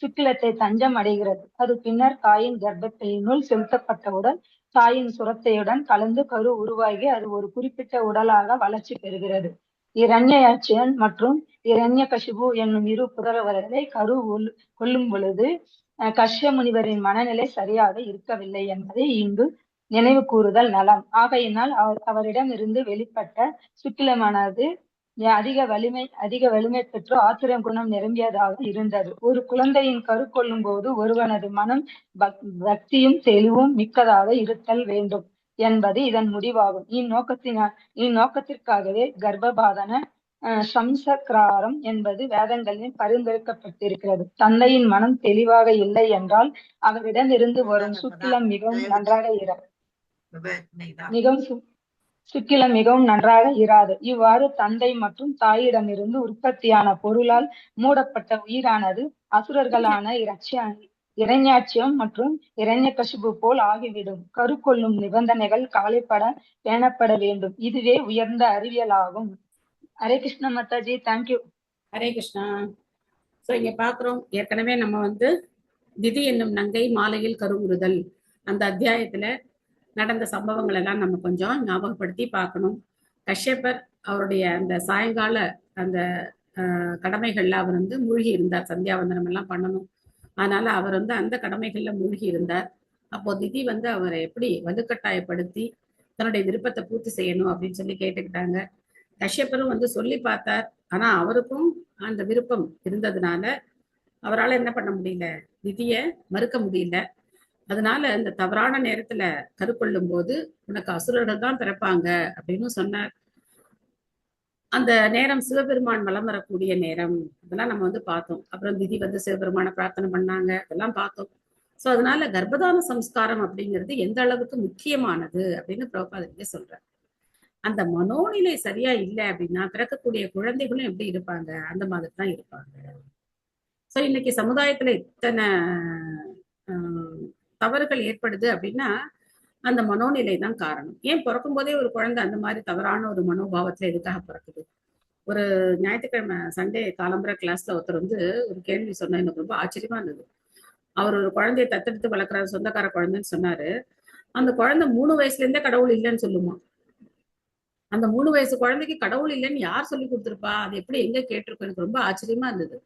Speaker 8: சுக்கிலத்தை தஞ்சம் அடைகிறது. அது பின்னர் தாயின் கர்ப்பத்தையினுள் செலுத்தப்பட்டவுடன் தாயின் சுரத்தையுடன் கலந்து கரு உருவாகி அது ஒரு குறிப்பிட்ட உடலாக வளர்ச்சி பெறுகிறது. இரண்யாட்சன் மற்றும் இரண்யகசிபு என்னும் 2 புதல்வர்களை கரு கொள்ளும் பொழுது கஷ்ய முனிவரின் மனநிலை சரியாக இருக்கவில்லை என்பதை இங்கு நினைவு கூறுதல் நலம். ஆகையினால் அவரிடமிருந்து வெளிப்பட்ட சுக்கிலமானது அதிக வலிமை பெற்று ஆத்திரம் குணம் நிரம்பியதாக இருந்தது. ஒரு குழந்தையின் கரு கொள்ளும் போது ஒருவனது மனம் பக்தியும் தெளிவும் மிக்கதாக இருத்தல் வேண்டும் என்பது இதன் முடிவாகும். இந்நோக்கத்திற்காகவே கர்ப்பபாதன சம்சக்ராரம் என்பது வேதங்களில் பரிந்துரைக்கப்பட்டிருக்கிறது. தந்தையின் மனம் தெளிவாக இல்லை என்றால் அவரிடமிருந்து வரும் சுக்கிலம் மிகவும் நன்றாக இராது. இவ்வாறு தந்தை மற்றும் தாயிடமிருந்து உற்பத்தியான பொருளால் மூடப்பட்ட உயிரானது அசுரர்களான இரண்யாட்சியம் மற்றும் இரண்யகசிபு போல் ஆகிவிடும். கரு கொள்ளும் நிபந்தனைகள் கவலைப்பட பேணப்பட வேண்டும். இதுவே உயர்ந்த அறிவியல் ஆகும். ஹரே கிருஷ்ணா மாதாஜி, தேங்க்யூ.
Speaker 1: ஹரே கிருஷ்ணா. சோ இங்க பாக்குறோம், ஏற்கனவே நம்ம திதி என்னும் நங்கை மாலையில் கருவுறுதல் அந்த அத்தியாயத்துல நடந்த சம்பவங்கள் எல்லாம் நம்ம கொஞ்சம் ஞாபகப்படுத்தி பார்க்கணும். கஷ்யப்பர் அவருடைய அந்த சாயங்கால அந்த கடமைகள்ல அவர் மூழ்கி இருந்தார். சந்தியாவந்தனம் எல்லாம் பண்ணணும். அதனால அவர் அந்த கடமைகள்ல மூழ்கி இருந்தார். அப்போ திதி அவரை எப்படி வலுக்கட்டாயப்படுத்தி தன்னுடைய விருப்பத்தை பூர்த்தி செய்யணும் அப்படின்னு சொல்லி கேட்டுக்கிட்டாங்க. கஷ்யப்பரும் சொல்லி பார்த்தார். ஆனா அவருக்கும் அந்த விருப்பம் இருந்ததுனால அவரால் என்ன பண்ண முடியல, திதிய மறுக்க முடியல. அதனால இந்த தவறான நேரத்துல கருக்கொள்ளும் போது உனக்கு அசுரர்கள் தான் பிறப்பாங்க அப்படின்னு சொன்னார். அந்த நேரம் சிவபெருமான் வலம் வரக்கூடிய நேரம். அதெல்லாம் நம்ம பார்த்தோம். அப்புறம் திதி சிவபெருமான பிரார்த்தனை பண்ணாங்க, அதெல்லாம் பார்த்தோம். சோ அதனால கர்ப்பதான சம்ஸ்காரம் அப்படிங்கிறது எந்த அளவுக்கு முக்கியமானது அப்படின்னு பிரபுபாதர் சொல்றார். அந்த மனோநிலை சரியா இல்லை அப்படின்னா பிறக்கக்கூடிய குழந்தைகளும் எப்படி இருப்பாங்க, அந்த மாதிரி தான் இருப்பாங்க. சோ இன்னைக்கு சமுதாயத்துல இத்தனை தவறுகள் ஏற்படுது அப்படின்னா அந்த மனோநிலை தான் காரணம். ஏன் பிறக்கும் போதே ஒரு குழந்தை அந்த மாதிரி தவறான ஒரு மனோபாவத்துல எதுக்காக பிறக்குது? ஒரு ஞாயிற்றுக்கிழமை சண்டே காலம்பர கிளாஸ்ல ஒருத்தர் ஒரு கேள்வி சொன்னா எனக்கு ரொம்ப ஆச்சரியமா இருந்தது. அவர் ஒரு குழந்தைய தத்தெடுத்து வளர்க்குறாரு, சொந்தக்கார குழந்தைன்னு சொன்னாரு. அந்த குழந்தை 3 வயசுல இருந்தே கடவுள் இல்லைன்னு சொல்லுமா. அந்த 3 வயசு குழந்தைக்கு கடவுள் இல்லைன்னு யார் சொல்லி கொடுத்துருப்பா? அது எப்படி எங்க கேட்டிருக்கோம்? எனக்கு ரொம்ப ஆச்சரியமா இருந்தது.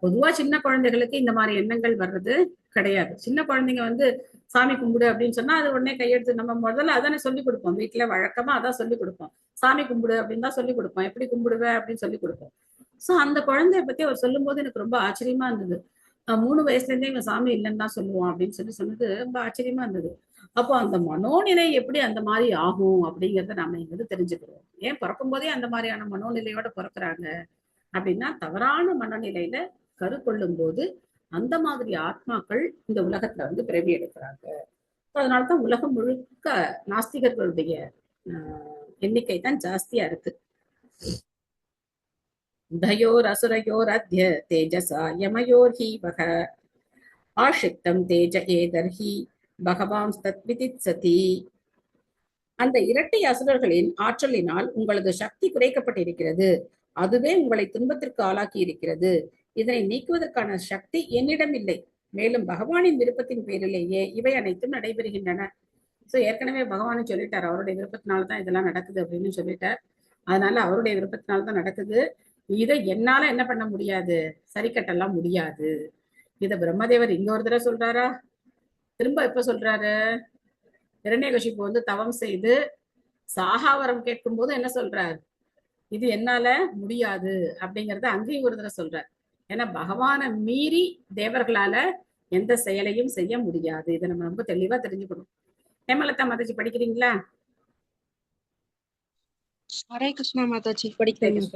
Speaker 1: பொதுவா சின்ன குழந்தைகளுக்கு இந்த மாதிரி எண்ணங்கள் வர்றது கிடையாது. சின்ன குழந்தைங்க சாமி கும்பிடு அப்படின்னு சொன்னா அது உடனே கையெடுத்து நம்ம முதல்ல அதானே சொல்லி கொடுப்போம். வீட்டுல வழக்கமா அதான் சொல்லி கொடுப்போம். சாமி கும்பிடு அப்படின்னு தான் சொல்லி கொடுப்போம். எப்படி கும்பிடுவேன் அப்படின்னு சொல்லி கொடுப்போம். சோ அந்த குழந்தைய பத்தி அவர் சொல்லும் போது எனக்கு ரொம்ப ஆச்சரியமா இருந்தது. 3 வயசுல இருந்தே இவன் சாமி இல்லைன்னு தான் சொல்லுவான் அப்படின்னு சொன்னது ரொம்ப ஆச்சரியமா இருந்தது. அப்போ அந்த மனோநிலை எப்படி அந்த மாதிரி ஆகும் அப்படிங்கிறத நம்ம தெரிஞ்சுக்கிறோம். ஏன் பிறக்கும் போதே அந்த மாதிரியான மனோநிலையோட பிறக்கிறாங்க அப்படின்னா தவறான மனநிலையில கரு கொள்ளும் போது அந்த மாதிரி ஆத்மாக்கள் இந்த உலகத்துல பிறவி எடுக்கிறாங்க. அதனாலதான் உலகம் முழுக்க நாஸ்திகர்களுடைய எண்ணிக்கை தான் ஜாஸ்தியா இருக்கு. தயோர் அசுரயோர் அத்ய தேஜசா யமயோர் ஹி வக ஆஷிக்தம் தேஜ ஏதர்ஹி பகவான் தத்விதித்சதி. அந்த இரட்டை அசுரர்களின் ஆற்றலினால் உங்களது சக்தி குறைக்கப்பட்டிருக்கிறது. அதுவே உங்களை துன்பத்திற்கு ஆளாக்கி இருக்கிறது. இதனை நீக்குவதற்கான சக்தி என்னிடம் இல்லை. மேலும் பகவானின் விருப்பத்தின் பேரிலேயே இவை அனைத்தும் நடைபெறுகின்றன. சோ ஏற்கனவே பகவானை சொல்லிட்டார், அவருடைய விருப்பத்தினால்தான் இதெல்லாம் நடக்குது அப்படின்னு சொல்லிட்டார். அதனால அவருடைய விருப்பத்தினால்தான் நடக்குது. இதை என்னால என்ன பண்ண முடியாது, சரி கட்டெல்லாம் முடியாது. இத பிரம்மதேவர் இங்க ஒரு தடவை சொல்றாரா, திரும்ப எப்ப சொல்றாரு? இரண்யகசிப்பு தவம் செய்து சாகாவரம் கேட்கும் போது என்ன சொல்றார்? இது என்னால முடியாது அப்படிங்கறத அங்கேயும் ஒரு தடவை சொல்றார். ஏன்னா பகவானை மீறி தேவர்களால எந்த செயலையும் செய்ய முடியாது. இதை நம்ம ரொம்ப தெளிவா தெரிஞ்சுக்கணும். ஹேமலதா மாதாஜி படிக்கிறீங்களா?
Speaker 9: ஹரே கிருஷ்ணா மாதாஜி, படிக்கிறேன்.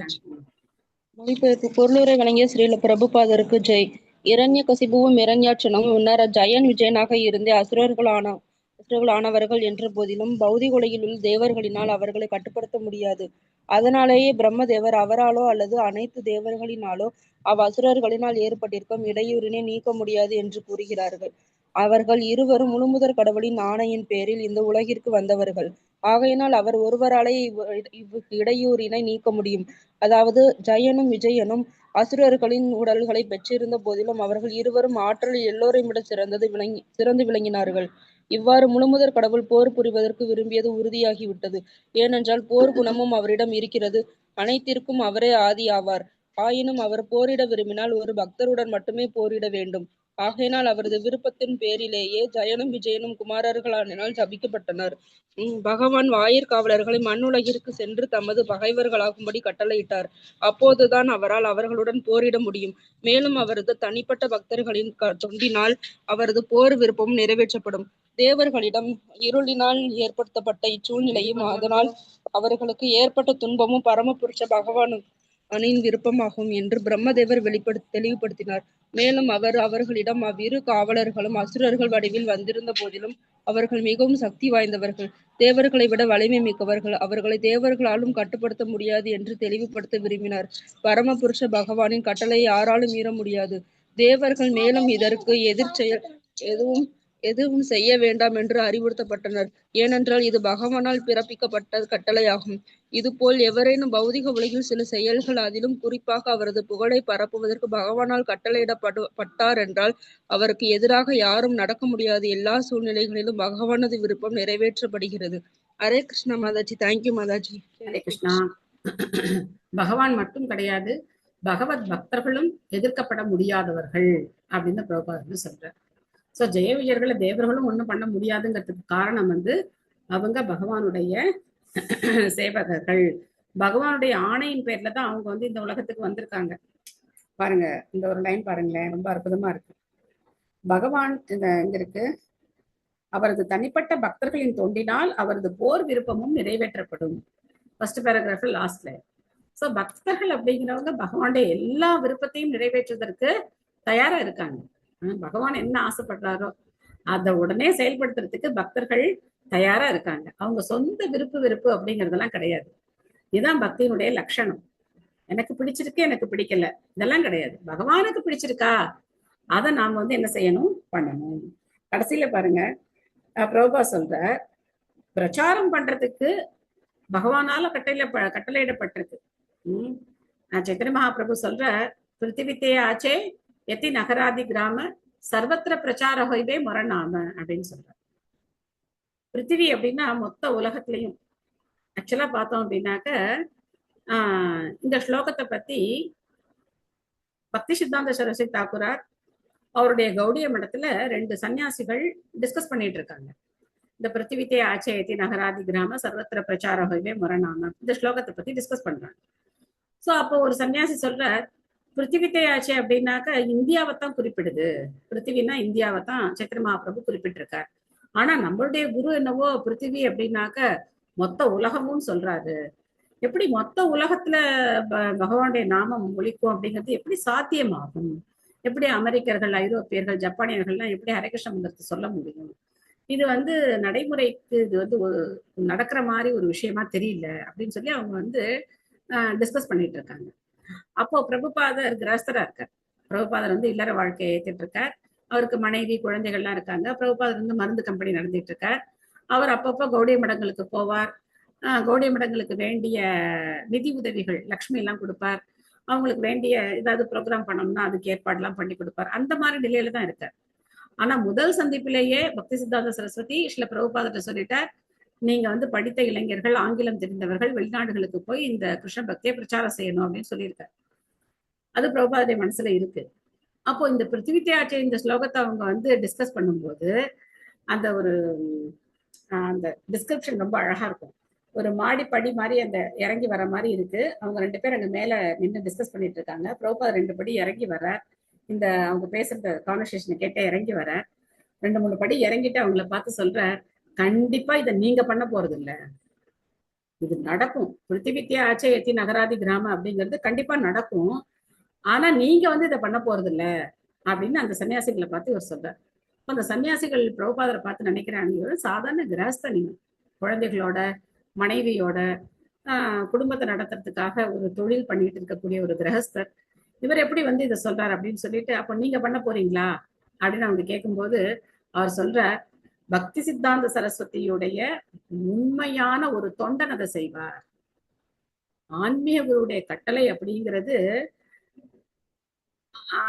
Speaker 9: மொழிபெயர்ப்பு. பொருளுரை வழங்கிய ஸ்ரீல பிரபுபாதருக்கு ஜெய். இரண்யகசிபுவும் இரண்யாட்சனும் முன்னர் ஜெயன் விஜயனாக இருந்தே அசுரர்களானவர்கள் என்ற போதிலும் பௌதிக உலகில் உள்ள தேவர்களினால் அவர்களை கட்டுப்படுத்த முடியாது. அதனாலேயே பிரம்மதேவர் அவராலோ அல்லது அனைத்து தேவர்களினாலோ அவ்வசுரர்களினால் ஏற்பட்டிருக்கும் இடையூறினை நீக்க முடியாது என்று கூறுகிறார்கள். அவர்கள் இருவரும் முழுமுதற் கடவுளின் ஆணையின் பேரில் இந்த உலகிற்கு வந்தவர்கள். ஆகையினால் அவர் ஒருவராலே இடையூறினை நீக்க முடியும். அதாவது ஜெயனும் விஜயனும் அசுரர்களின் உடல்களை பெற்றிருந்த போதிலும் அவர்கள் இருவரும் ஆற்றலில் எல்லோரையும் விட சிறந்து விளங்கினார்கள். இவ்வாறு முழுமுதற் கடவுள் போர் புரிவதற்கு விரும்பியது உறுதியாகிவிட்டது. ஏனென்றால் போர் குணமும் அவரிடம் இருக்கிறது. அனைத்திற்கும் அவரே ஆதி ஆவார். ஆயினும் அவர் போரிட விரும்பினால் ஒரு பக்தருடன் மட்டுமே போரிட வேண்டும். ஆகையினால் அவரது விருப்பத்தின் பேரிலேயே ஜயனும் விஜயனும் குமாரர்களானால் சபிக்கப்பட்டனர். பகவான் வாயிற்காவலர்களை மண்ணுலகிற்கு சென்று தமது பகைவர்களாகும்படி கட்டளையிட்டார். அப்போதுதான் அவரால் அவர்களுடன் போரிட முடியும். மேலும் அவரது தனிப்பட்ட பக்தர்களின் தொண்டினால் அவரது போர் விருப்பம் நிறைவேற்றப்படும். தேவர்களிடம் இருளினால் ஏற்படுத்தப்பட்ட இச்சூழ்நிலையும் அதனால் அவர்களுக்கு ஏற்பட்ட துன்பமும் பரமபுருஷ பகவானின் விருப்பமாகும் என்று பிரம்மதேவர் தெளிவுபடுத்தினார். மேலும் அவர் அவர்களிடம் அவ்விரு காவலர்களும் அசுரர்கள் வடிவில் வந்திருந்த போதிலும் அவர்கள் மிகவும் சக்தி வாய்ந்தவர்கள், தேவர்களை விட வலிமை மிக்கவர்கள், அவர்களை தேவர்களாலும் கட்டுப்படுத்த முடியாது என்று தெளிவுபடுத்த விரும்பினார். பரமபுருஷ பகவானின் கட்டளையை யாராலும் மீற முடியாது. தேவர்கள் மேலும் இதற்கு எதிர்ச்செயல் எதுவும் செய்ய வேண்டாம் என்று அறிவுறுத்தப்பட்டனர். ஏனென்றால் இது பகவானால் பிறப்பிக்கப்பட்ட கட்டளையாகும். இதுபோல் எவரேனும் பௌதிக உலகில் சில செயல்கள், அதிலும் குறிப்பாக அவரது புகழை பரப்புவதற்கு பகவானால் கட்டளையிடப்பட்டார் என்றால் அவருக்கு எதிராக யாரும் நடக்க முடியாது. எல்லா சூழ்நிலைகளிலும் பகவானது விருப்பம் நிறைவேற்றப்படுகிறது. ஹரே கிருஷ்ணா மாதாஜி. தேங்க்யூ மாதாஜி.
Speaker 1: ஹரே கிருஷ்ணா. பகவான் மட்டும் கிடையாது, பகவத் பக்தர்களும் எதிர்க்கப்பட முடியாதவர்கள் அப்படின்னு பிரபுபாதர் சொல்றார். ஸோ ஜெய விஜயர்களை தேவர்களும் ஒன்றும் பண்ண முடியாதுங்கிறதுக்கு காரணம் அவங்க பகவானுடைய சேவகர்கள். பகவானுடைய ஆணையின் பேர்ல தான் அவங்க இந்த உலகத்துக்கு வந்திருக்காங்க. பாருங்க, இந்த ஒரு லைன் பாருங்களேன், ரொம்ப அற்புதமா இருக்கு. பகவான் இங்க இருக்கு, அவரது தனிப்பட்ட பக்தர்களின் தொண்டினால் அவரது போர் விருப்பமும் நிறைவேற்றப்படும். ஃபர்ஸ்ட் பேராகிராஃப் லாஸ்ட்ல. ஸோ பக்தர்கள் அப்படிங்கிறவங்க பகவானுடைய எல்லா விருப்பத்தையும் நிறைவேற்றுவதற்கு தயாரா இருக்காங்க. பகவான் என்ன ஆசைப்படுறாரோ அதை உடனே செயல்படுத்துறதுக்கு பக்தர்கள் தயாரா இருக்காங்க. அவங்க சொந்த விருப்பு அப்படிங்கறதெல்லாம் கிடையாது. இதுதான் பக்தியினுடைய லட்சணம். எனக்கு பிடிச்சிருக்கு, எனக்கு பிடிக்கல, இதெல்லாம் கிடையாது. பகவானுக்கு பிடிச்சிருக்கா அதை நாம என்ன செய்யணும், பண்ணணும். கடைசியில பாருங்க, பிரபுபா சொல்ற பிரச்சாரம் பண்றதுக்கு பகவானால கட்டளையிடப்பட்டிருக்கு. சைத்தன்ய மகாபிரபு சொல்ற, பிருத்திவித்தே ஆச்சே எத்தி நகராதி கிராம சர்வத்திர பிரச்சார ஹொய்வே மொரணாம அப்படின்னு சொல்ற. பிருத்திவி அப்படின்னா மொத்த உலகத்திலையும். ஆக்சுவலா பார்த்தோம் அப்படின்னாக்க இந்த ஸ்லோகத்தை பத்தி பக்தி சித்தாந்த சரஸ்வதி தாக்கூரார் அவருடைய கௌடிய மடத்துல 2 சன்னியாசிகள் டிஸ்கஸ் பண்ணிட்டு இருக்காங்க. இந்த பிருத்திவித்தே ஆச்சேயத்தி நகராதி கிராம சர்வத்திர பிரச்சார ஹொய்வே மொரணாம இந்த ஸ்லோகத்தை பத்தி டிஸ்கஸ் பண்றாங்க. சோ அப்போ ஒரு சன்னியாசி சொல்ற, பிருத்திவித்தே ஆச்சே அப்படின்னாக்க இந்தியாவைத்தான் குறிப்பிடுது. பிருத்திவினா இந்தியாவைத்தான் சைத்தன்ய மகாபிரபு குறிப்பிட்டிருக்கார். ஆனா நம்மளுடைய குரு என்னவோ பிருத்திவி அப்படின்னாக்க மொத்த உலகமும் சொல்றாரு. எப்படி மொத்த உலகத்துல பகவானுடைய நாமம் ஒலிக்கும் அப்படிங்கிறது எப்படி சாத்தியமாகும்? எப்படி அமெரிக்கர்கள், ஐரோப்பியர்கள், ஜப்பானியர்கள்லாம் எப்படி ஹரே கிருஷ்ண மந்திரத்தை சொல்ல முடியும்? இது நடைமுறைக்கு இது ஒரு நடக்கிற மாதிரி ஒரு விஷயமா தெரியல அப்படின்னு சொல்லி அவங்க டிஸ்கஸ் பண்ணிட்டு இருக்காங்க. அப்போ பிரபுபாதர் கிரஸ்தரா இருக்கார். பிரபுபாதர் இல்லற வாழ்க்கையை ஏற்றிட்டு இருக்கார். அவருக்கு மனைவி, குழந்தைகள்லாம் இருக்காங்க. பிரபுபாதர் மருந்து கம்பெனி நடத்திட்டு இருக்கார். அவர் அப்பப்போ கௌடிய மடங்களுக்கு போவார். கௌடிய மடங்களுக்கு வேண்டிய நிதி உதவிகள், லக்ஷ்மி எல்லாம் கொடுப்பார். அவங்களுக்கு வேண்டிய ஏதாவது ப்ரோக்ராம் பண்ணோம்னா அதுக்கு ஏற்பாடுலாம் பண்ணி கொடுப்பார். அந்த மாதிரி நிலையில தான் இருக்கார். ஆனா முதல் சந்திப்பிலேயே பக்தி சித்தாந்த சரஸ்வதி ஸ்ரீல பிரபுபாதர் சொல்லிட்டார், நீங்க படித்த இளைஞர்கள், ஆங்கிலம் தெரிந்தவர்கள் வெளிநாடுகளுக்கு போய் இந்த கிருஷ்ண பக்தியை பிரச்சாரம் செய்யணும் அப்படின்னு சொல்லியிருக்காரு. அது பிரபுபாதருடைய மனசுல இருக்கு. அப்போ இந்த பிருத்திவித்தே ஆச்சே இந்த ஸ்லோகத்தை அவங்க டிஸ்கஸ் பண்ணும்போது அந்த டிஸ்கிரிப்ஷன் ரொம்ப அழகா இருக்கும். ஒரு மாடி படி மாதிரி அந்த இறங்கி வர மாதிரி இருக்கு. அவங்க 2 பேர் அங்க மேல நின்று டிஸ்கஸ் பண்ணிட்டு இருக்காங்க. பிரபுபாதர் 2 படி இறங்கி வர, இந்த அவங்க பேசுற கான்வர்சேஷனை கேட்ட இறங்கி வர, 2-3 படி இறங்கிட்டு அவங்கள பார்த்து சொல்ற, கண்டிப்பா இதை நீங்க பண்ண போறது இல்ல, இது நடக்கும். பிருத்திவித்தே ஆச்சே எத்தி நகராதி கிராம அப்படிங்கிறது கண்டிப்பா நடக்கும். ஆனா நீங்க இதை பண்ண போறது இல்ல அப்படின்னு அந்த சன்னியாசிகளை பார்த்து இவர் சொல்றார். அந்த சன்னியாசிகள் பிரபுபாதரை பார்த்து நினைக்கிறாங்க, சாதாரண கிரகஸ்தனி, குழந்தைகளோட மனைவியோட குடும்பத்தை நடத்துறதுக்காக ஒரு தொழில் பண்ணிட்டு இருக்கக்கூடிய ஒரு கிரகஸ்தர், இவர் எப்படி இதை சொல்றாரு அப்படின்னு சொல்லிட்டு, அப்ப நீங்க பண்ண போறீங்களா அப்படின்னு அவங்க கேட்கும்போது அவர் சொல்றார், பக்தி சித்தாந்த சரஸ்வதியுடைய உண்மையான ஒரு தொண்டன் அதை செய்வார். ஆன்மீக குருவுடைய கட்டளை அப்படிங்கிறது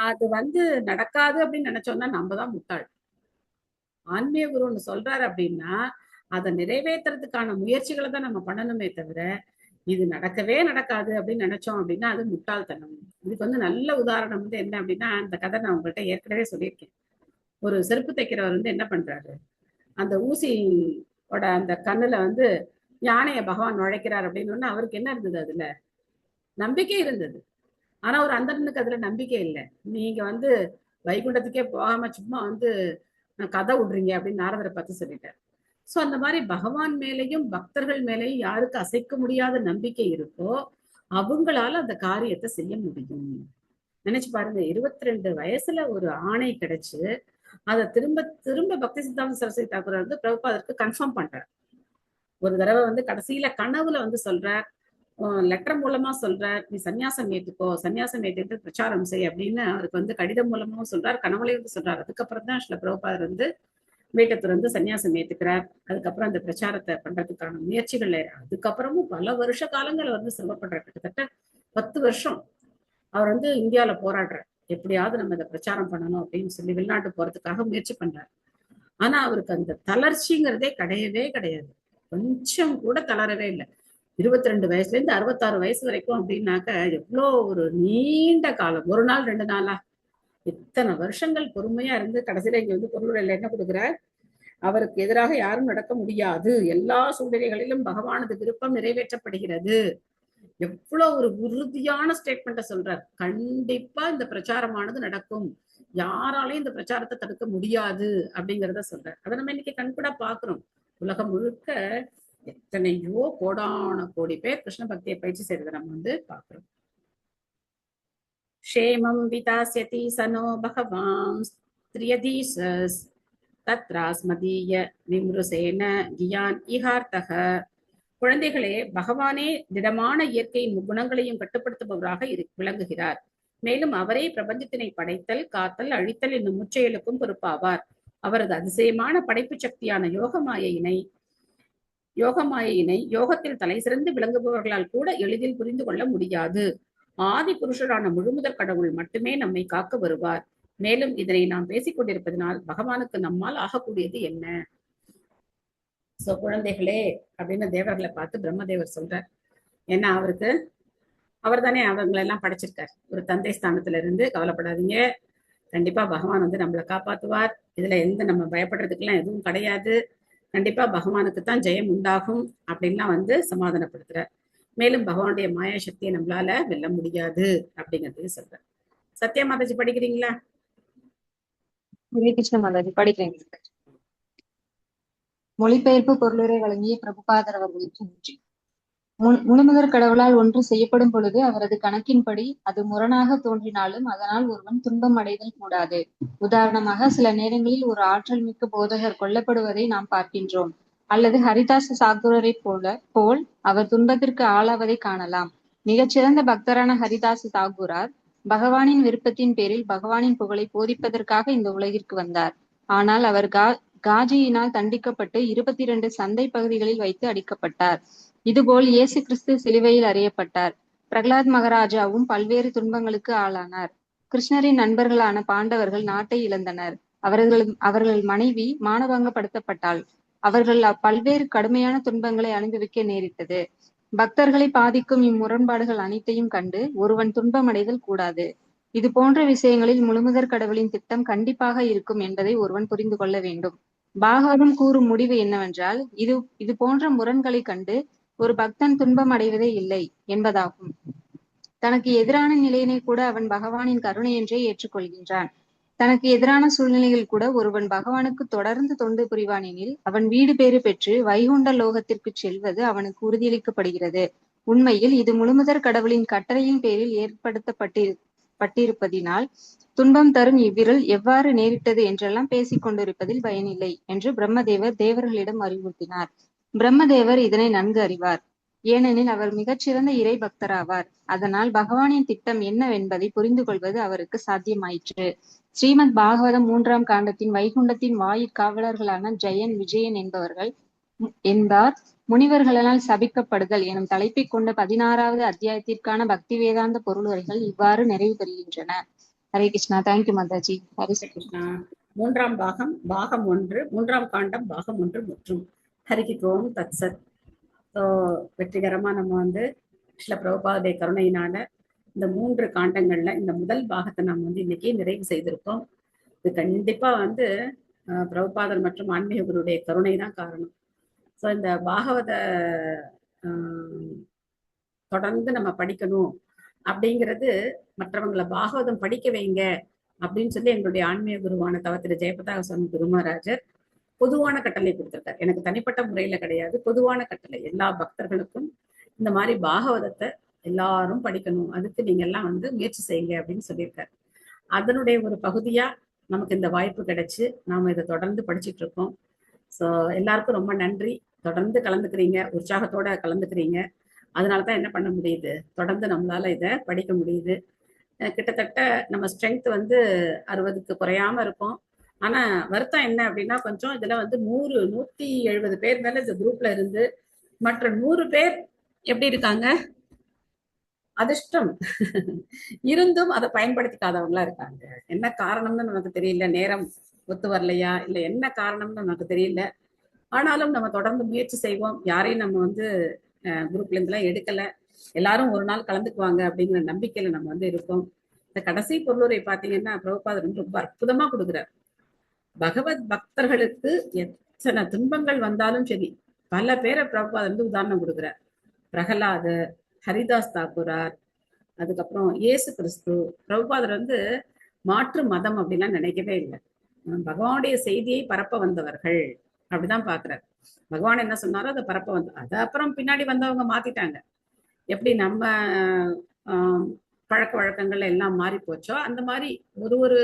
Speaker 1: அது நடக்காது அப்படின்னு நினைச்சோம்னா நம்ம தான் முட்டாள். ஆன்மீக குரு சொல்றாரு அப்படின்னா அதை நிறைவேற்றுறதுக்கான முயற்சிகளை தான் நம்ம பண்ணணுமே தவிர இது நடக்கவே நடக்காது அப்படின்னு நினைச்சோம் அப்படின்னா அது முட்டாள்தனம். இதுக்கு வந்து நல்ல உதாரணம் வந்து என்ன அப்படின்னா, அந்த கதை நான் உங்கள்கிட்ட ஏற்கனவே சொல்லியிருக்கேன். ஒரு செருப்பு தைக்கிறவர் வந்து என்ன பண்றாரு, அந்த ஊசியோட அந்த கண்ணுல வந்து யானைய பகவான் நுழைக்கிறார் அப்படின்னு அவருக்கு என்ன இருந்தது, அதுல நம்பிக்கை இருந்தது. ஆனா ஒரு அந்தனுக்கு அதுல நம்பிக்கை இல்லை. நீங்க வந்து வைகுண்டத்துக்கே போகாம சும்மா வந்து கதை விடுறீங்க அப்படின்னு நாரதரை பார்த்து சொல்லிட்டார். சோ அந்த மாதிரி பகவான் மேலையும் பக்தர்கள் மேலையும் யாருக்கு அசைக்க முடியாத நம்பிக்கை இருக்கோ அவங்களால அந்த காரியத்தை செய்ய முடியும். நினைச்சு பாருங்க, 22 வயசுல ஒரு ஆணை கிடைச்சு அதை திரும்ப திரும்ப பக்தி சித்தாந்த சரஸ்வதி தாக்கூர் வந்து பிரபுபாதருக்கு கன்ஃபார்ம் பண்றார். ஒரு தடவை வந்து கடைசியில கனவுல வந்து சொல்றார், லெட்டர் மூலமா சொல்றார், நீ சன்னியாசம் ஏற்றுக்கோ, சன்னியாசம் ஏற்றுட்டு பிரச்சாரம் செய் அப்படின்னு அவருக்கு வந்து கடிதம் மூலமாவும் சொல்றார், கனவுலையும் வந்து சொல்றார். அதுக்கப்புறம் தான் ஸ்ரீல பிரபுபாதர் வந்து வீட்டை திறந்து சன்னியாசம் ஏத்துக்கிறார். அதுக்கப்புறம் அந்த பிரச்சாரத்தை பண்றதுக்கான முயற்சிகள்ல அதுக்கப்புறமும் பல வருஷ காலங்கள் வந்து சிரமப்படுறார். கிட்டத்தட்ட 10 வருஷம் அவர் வந்து இந்தியாவில போராடுறார், எப்படியாவது நம்ம இதை பிரச்சாரம் பண்ணணும் அப்படின்னு சொல்லி வெளிநாட்டு போறதுக்காக முயற்சி பண்றாரு. ஆனா அவருக்கு அந்த தளர்ச்சிங்கிறதே கிடையவே கிடையாது, கொஞ்சம் கூட தளரவே இல்லை. 22 வயசுல இருந்து 66 வயசு வரைக்கும் அப்படின்னாக்க எவ்வளோ ஒரு நீண்ட காலம். ஒரு நாள் 2 நாளா இத்தனை வருஷங்கள் பொறுமையா இருந்து கடைசியில இங்க வந்து பொருளுரையில என்ன கொடுக்குறார், அவருக்கு எதிராக யாரும் நடக்க முடியாது, எல்லா சூழ்நிலைகளிலும் பகவானது விருப்பம் நிறைவேற்றப்படுகிறது. எவ்வளவு ஒரு உறுதியான ஸ்டேட்மெண்ட்டை சொல்றார். கண்டிப்பா இந்த பிரச்சாரமானது நடக்கும், யாராலையும் இந்த பிரச்சாரத்தை தடுக்க முடியாது அப்படிங்கிறத சொல்றார். அதை நம்ம இன்னைக்கு கண்கூடா பாக்குறோம். உலகம் முழுக்க எத்தனையோ கோடான கோடி பேர் கிருஷ்ண பக்தியை பயிற்சி செய்யறதை நம்ம வந்து பாக்குறோம். க்ஷேமம் விதாஸ்யதி சனோ பகவான் ஸ்த்ரியதீசஸ் தத்ராஸ்மதீய விம்ருசேன கியான் இஹார்த்தக. குழந்தைகளே, பகவானே திடமான இயற்கையின் குணங்களையும் கட்டுப்படுத்துபவராக விளங்குகிறார். மேலும் அவரே பிரபஞ்சத்தினை படைத்தல், காத்தல், அழித்தல் என்னும் முச்செயலுக்கும் பொறுப்பாவார். அவரது அதிசயமான படைப்பு சக்தியான யோகமாயினை யோகத்தில் தலை சிறந்து விளங்குபவர்களால் கூட எளிதில் புரிந்து கொள்ள முடியாது. ஆதி புருஷரான முழுமுதற் கடவுள் மட்டுமே நம்மை காக்க வருவார். மேலும் இதனை நாம் பேசிக் கொண்டிருப்பதனால் பகவானுக்கு நம்மால் ஆகக்கூடியது என்ன? சோ குழந்தைகளே அப்படின்னு தேவர்களை பார்த்து பிரம்மதேவர் சொல்றார். ஏன்னா அவர் தானே அவங்களெல்லாம் படைச்சிருக்கார். ஒரு தந்தை ஸ்தானத்துல இருந்து கவலைப்படாதீங்க, கண்டிப்பா பகவான் வந்து நம்மளை காப்பாத்துவார், இதுல எந்த நம்ம பயப்படுறதுக்கெல்லாம் எதுவும் கிடையாது, கண்டிப்பா பகவானுக்கு தான் ஜெயம் உண்டாகும் அப்படின்லாம் வந்து சமாதானப்படுத்துறார். மேலும் பகவானுடைய மாயா சக்தியை நம்மளால வெல்ல முடியாது அப்படிங்கிறதையும் சொல்றார். சத்யா மாதாஜி படிக்கிறீங்களா?
Speaker 8: கிருஷ்ண மாதாஜி படிக்கிறேன். மொழிபெயர்ப்பு பொருளுரை வழங்கிய பிரபுபாதர் அவர்களுக்கு நன்றி. முழுமுதற் கடவுளால் ஒன்று செய்யப்படும் பொழுது அவரது கணக்கின்படி அது முரணாக தோன்றினாலும் அதனால் ஒருவன் துன்பம் அடைதல் கூடாது. உதாரணமாக, சில நேரங்களில் ஒரு ஆற்றல் மிக்க போதகர் கொல்லப்படுவதை நாம் பார்க்கின்றோம், அல்லது ஹரிதாச சாகுரரை போல் அவர் துன்பத்திற்கு ஆளாவதை காணலாம். மிகச்சிறந்த பக்தரான ஹரிதாச தாகூரார் பகவானின் விருப்பத்தின் பேரில் பகவானின் புகழை போதிப்பதற்காக இந்த உலகிற்கு வந்தார். ஆனால் அவர் காஜியினால் தண்டிக்கப்பட்டு 22 சந்தை பகுதிகளில் வைத்து அடிக்கப்பட்டார். இதுபோல் இயேசு கிறிஸ்து சிலுவையில் அறையப்பட்டார். பிரகலாத் மகாராஜாவும் பல்வேறு துன்பங்களுக்கு ஆளானார். கிருஷ்ணரின் நண்பர்களான பாண்டவர்கள் நாட்டை இழந்தனர். அவர்கள் மனைவி மானபங்கப்படுத்தப்பட்டாள். அவர்கள் பல்வேறு கடுமையான துன்பங்களை அனுபவிக்க நேரிட்டது. பக்தர்களை பாதிக்கும் இம்முரண்பாடுகள் அனைத்தையும் கண்டு ஒருவன் துன்பமடைதல் கூடாது. இது போன்ற விஷயங்களில் முழுமுதற் கடவுளின் திட்டம் கண்டிப்பாக இருக்கும் என்பதை ஒருவன் புரிந்து கொள்ள வேண்டும். பாகவதம் கூறும் முடிவு என்னவென்றால், இது போன்ற முரண்களை கண்டு ஒரு பக்தன் துன்பம் அடைவதே இல்லை என்பதாகும். தனக்கு எதிரான நிலையினை கூட அவன் பகவானின் கருணை என்றே ஏற்றுக்கொள்கின்றான். தனக்கு எதிரான சூழ்நிலையில் கூட ஒருவன் பகவானுக்கு தொடர்ந்து தொண்டு புரிவான் எனில் அவன் வீடு பேறு பெற்று வைகுண்ட லோகத்திற்கு செல்வது அவனுக்கு உறுதியளிக்கப்படுகிறது. உண்மையில் இது முழுமுதற் கடவுளின் கட்டளையின் பேரில் ஏற்படுத்தப்பட்டிருப்பதினால் துன்பம் தரும் இவ்விரல் எவ்வாறு நேரிட்டது என்றெல்லாம் பேசிக் கொண்டிருப்பதில் பயனில்லை என்று பிரம்மதேவர் தேவர்களிடம் அறிவுறுத்தினார். பிரம்மதேவர் இதனை நன்கு அறிவார், ஏனெனில் அவர் மிகச்சிறந்த இறை பக்தராவார். அதனால் பகவானின் திட்டம் என்னவென்பதை புரிந்து கொள்வது அவருக்கு சாத்தியமாயிற்று. ஸ்ரீமத் பாகவதம் 3ஆம் காண்டத்தின் வைகுண்டத்தின் வாயிற்காவலர்களான ஜெயன், விஜயன் என்பார் முனிவர்களால் சபிக்கப்படுதல் எனும் தலைப்பை கொண்ட 16வது அத்தியாயத்திற்கான பக்தி வேதாந்த பொருளுரைகள் இவ்வாறு நிறைவு பெறுகின்றன. ஹரே கிருஷ்ணா. தேங்க்யூ மாதாஜி. ஹரே
Speaker 1: கிருஷ்ணா. 3ஆம் பாகம் 1, 3ஆம் காண்டம் பாகம் 1 மற்றும் ஹரிகி ஓம் தத்சத். ஸோ வெற்றிகரமா நம்ம வந்து ஸ்ரீல பிரபுபாதுடைய கருணையினால இந்த 3 காண்டங்கள்ல இந்த முதல் பாகத்தை நம்ம வந்து இன்னைக்கு நிறைவு செய்திருக்கோம். இது கண்டிப்பா வந்து பிரபுபாதர் மற்றும் ஆன்மீக குருடைய கருணை தான் காரணம். ஸோ இந்த பாகவத தொடர்ந்து நம்ம படிக்கணும் அப்படிங்கிறது, மற்றவங்களை பாகவதம் படிக்க வைங்க அப்படின்னு சொல்லி எங்களுடைய ஆன்மீக குருவான தவத்திரு ஜெயபதாக சுவாமி குருமராஜர் பொதுவான கட்டளை கொடுத்திருக்காரு. எனக்கு தனிப்பட்ட முறையில கிடையாது, பொதுவான கட்டளை. எல்லா பக்தர்களுக்கும் இந்த மாதிரி பாகவதத்தை எல்லாரும் படிக்கணும், அதுக்கு நீங்க எல்லாம் வந்து முயற்சி செய்யுங்க அப்படின்னு சொல்லியிருக்காரு. அதனுடைய ஒரு பகுதியா நமக்கு இந்த வாய்ப்பு கிடைச்சு நாம இதை தொடர்ந்து படிச்சுட்டு இருக்கோம். ஸோ எல்லாருக்கும் ரொம்ப நன்றி. தொடர்ந்து கலந்துக்கிறீங்க, உற்சாகத்தோட கலந்துக்கிறீங்க. அதனாலதான் என்ன பண்ண முடியுது, தொடர்ந்து நம்மளால இதை படிக்க முடியுது. கிட்டத்தட்ட நம்ம ஸ்ட்ரென்த் வந்து 60க்கு குறையாம இருக்கும். ஆனா வருத்தம் என்ன அப்படின்னா, கொஞ்சம் இதுல வந்து 170 பேர் மேல இந்த குரூப்ல இருந்து மற்ற 100 பேர் எப்படி இருக்காங்க, அதிர்ஷ்டம் இருந்தும் அதை பயன்படுத்திக்காதவங்களா இருக்காங்க. என்ன காரணம்னு நமக்கு தெரியல, நேரம் ஒத்து வரலையா இல்ல என்ன காரணம்னு நமக்கு தெரியல. ஆனாலும் நம்ம தொடர்ந்து முயற்சி செய்வோம். யாரையும் நம்ம வந்து குரூப்ல இருந்தெல்லாம் எடுக்கல, எல்லாரும் ஒரு நாள் கலந்துக்குவாங்க அப்படிங்கிற நம்பிக்கையில நம்ம வந்து இருக்கோம். இந்த கடைசி பொருளுரை பாத்தீங்கன்னா பிரபுபாதர் ரொம்ப அற்புதமா கொடுக்குறார். பகவத் பக்தர்களுக்கு எத்தனை துன்பங்கள் வந்தாலும் சரி, பல பேரை பிரபுபாதர் வந்து உதாரணம் கொடுக்குறார். பிரகலாதர், ஹரிதாஸ் தாக்கூரார், அதுக்கப்புறம் இயேசு கிறிஸ்து. பிரபுபாதர் வந்து மாற்று மதம் அப்படின்லாம் நினைக்கவே இல்லை. பகவானுடைய செய்தியை பரப்ப வந்தவர்கள் அப்படிதான் பாக்குறாரு. பகவான் என்ன சொன்னாரோ அதை பரப்ப வந்து, அதை அப்புறம் பின்னாடி வந்தவங்க மாத்திட்டாங்க. எப்படி நம்ம பழக்க வழக்கங்கள் எல்லாம் மாறி போச்சோ அந்த மாதிரி ஒரு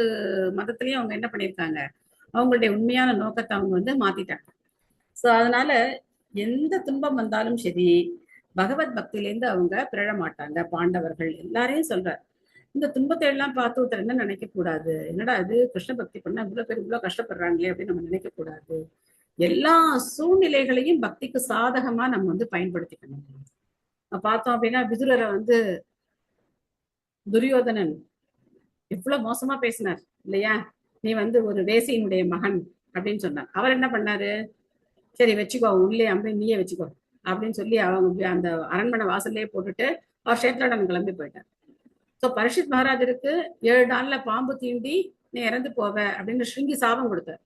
Speaker 1: மதத்திலயும் அவங்க என்ன பண்ணியிருக்காங்க, அவங்களுடைய உண்மையான நோக்கத்தை அவங்க வந்து மாத்திட்டாங்க. சோ அதனால எந்த துன்பம் வந்தாலும் சரி, பகவத் பக்தியிலேருந்து அவங்க பிறழ மாட்டாங்க. பாண்டவர்கள் எல்லாரையும் சொல்றார். இந்த துன்பத்தை எல்லாம் பார்த்து ஒருத்தர் என்ன நினைக்க கூடாது, என்னடா அது கிருஷ்ண பக்தி பண்ணா இவ்வளவு பேர் இவ்வளவு கஷ்டப்படுறாங்களே அப்படின்னு நம்ம நினைக்க கூடாது. எல்லா சூழ்நிலைகளையும் பக்திக்கு சாதகமா நம்ம வந்து பயன்படுத்திக்கணும். பார்த்தோம் அப்படின்னா விதுரரை வந்து துரியோதனன் எவ்வளவு மோசமா பேசினார் இல்லையா, நீ வந்து ஒரு வேசியினுடைய மகன் அப்படின்னு சொன்னார். அவர் என்ன பண்ணாரு, சரி வச்சுக்கோ, உள்ளே அம்பை நீயே வச்சுக்கோ அப்படின்னு சொல்லி அவங்க அந்த அரண்மனை வாசல்லே போட்டுட்டு அவர் க்ஷேத்ராடன் கிளம்பி போயிட்டார். ஸோ பரீட்சித் மகாராஜருக்கு 7 நாள்ல பாம்பு தீண்டி நீ இறந்து போவ அப்படின்னு ஸ்ருங்கி சாபம் கொடுத்தார்.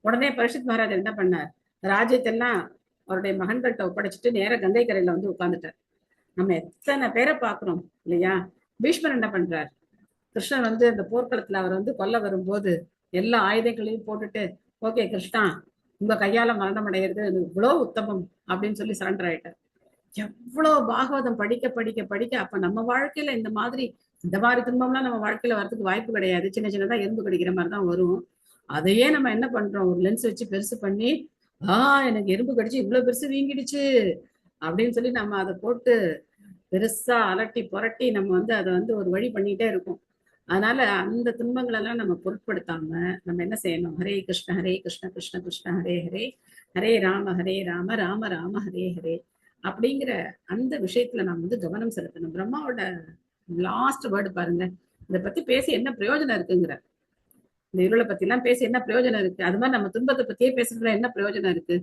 Speaker 1: உடனே பரீட்சித் மகாராஜர் என்ன பண்ணார், ராஜ்யத்தெல்லாம் அவருடைய மகன்கள்கிட்ட ஒப்படைச்சிட்டு நேர கங்கை கரையில வந்து உட்கார்ந்துட்டார். நம்ம எத்தனை பேரை பாக்குறோம் இல்லையா. பீஷ்மர் என்ன பண்றார், கிருஷ்ணன் வந்து அந்த போர்க்களத்துல அவர் வந்து கொல்ல வரும்போது எல்லா ஆயுதங்களையும் போட்டுட்டு, ஓகே கிருஷ்ணா உங்க கையால மரணம் அடைகிறது இவ்வளவு உத்தமம் அப்படின்னு சொல்லி சரண்டர் ஆயிட்டார். எவ்வளவு பாகவதம் படிக்க படிக்க படிக்க அப்ப நம்ம வாழ்க்கையில இந்த மாதிரி துன்பம்லாம் நம்ம வாழ்க்கையில வரதுக்கு வாய்ப்பு கிடையாது. சின்ன சின்னதா எறும்பு கடிக்கிற மாதிரிதான் வரும். அதையே நம்ம என்ன பண்றோம், ஒரு லென்ஸ் வச்சு பெருசு பண்ணி, எனக்கு எறும்பு கடிச்சு இவ்வளவு பெருசு வீங்கிடுச்சு அப்படின்னு சொல்லி நம்ம அதை போட்டு பெருசா அலட்டி புரட்டி நம்ம வந்து அதை வந்து ஒரு வழி பண்ணிட்டே இருக்கோம். அதனால அந்த துன்பங்கள் எல்லாம் நம்ம பொருட்படுத்தாம நம்ம என்ன செய்யணும், ஹரே கிருஷ்ண கிருஷ்ண கிருஷ்ண ஹரே ஹரே, ஹரே ராம ராம ராம ஹரே ஹரே அப்படிங்கிற அந்த விஷயத்துல நாம் வந்து கவனம் செலுத்தணும். பிரம்மாவோட லாஸ்ட் வேர்டு பாருங்க, இதை பத்தி பேசி என்ன பிரயோஜனம் இருக்குங்கிற, இந்த இருளை பத்தி எல்லாம் பேசி என்ன பிரயோஜனம் இருக்கு, அது மாதிரி நம்ம துன்பத்தை பத்தியே பேசுறதுல என்ன பிரயோஜனம் இருக்கு,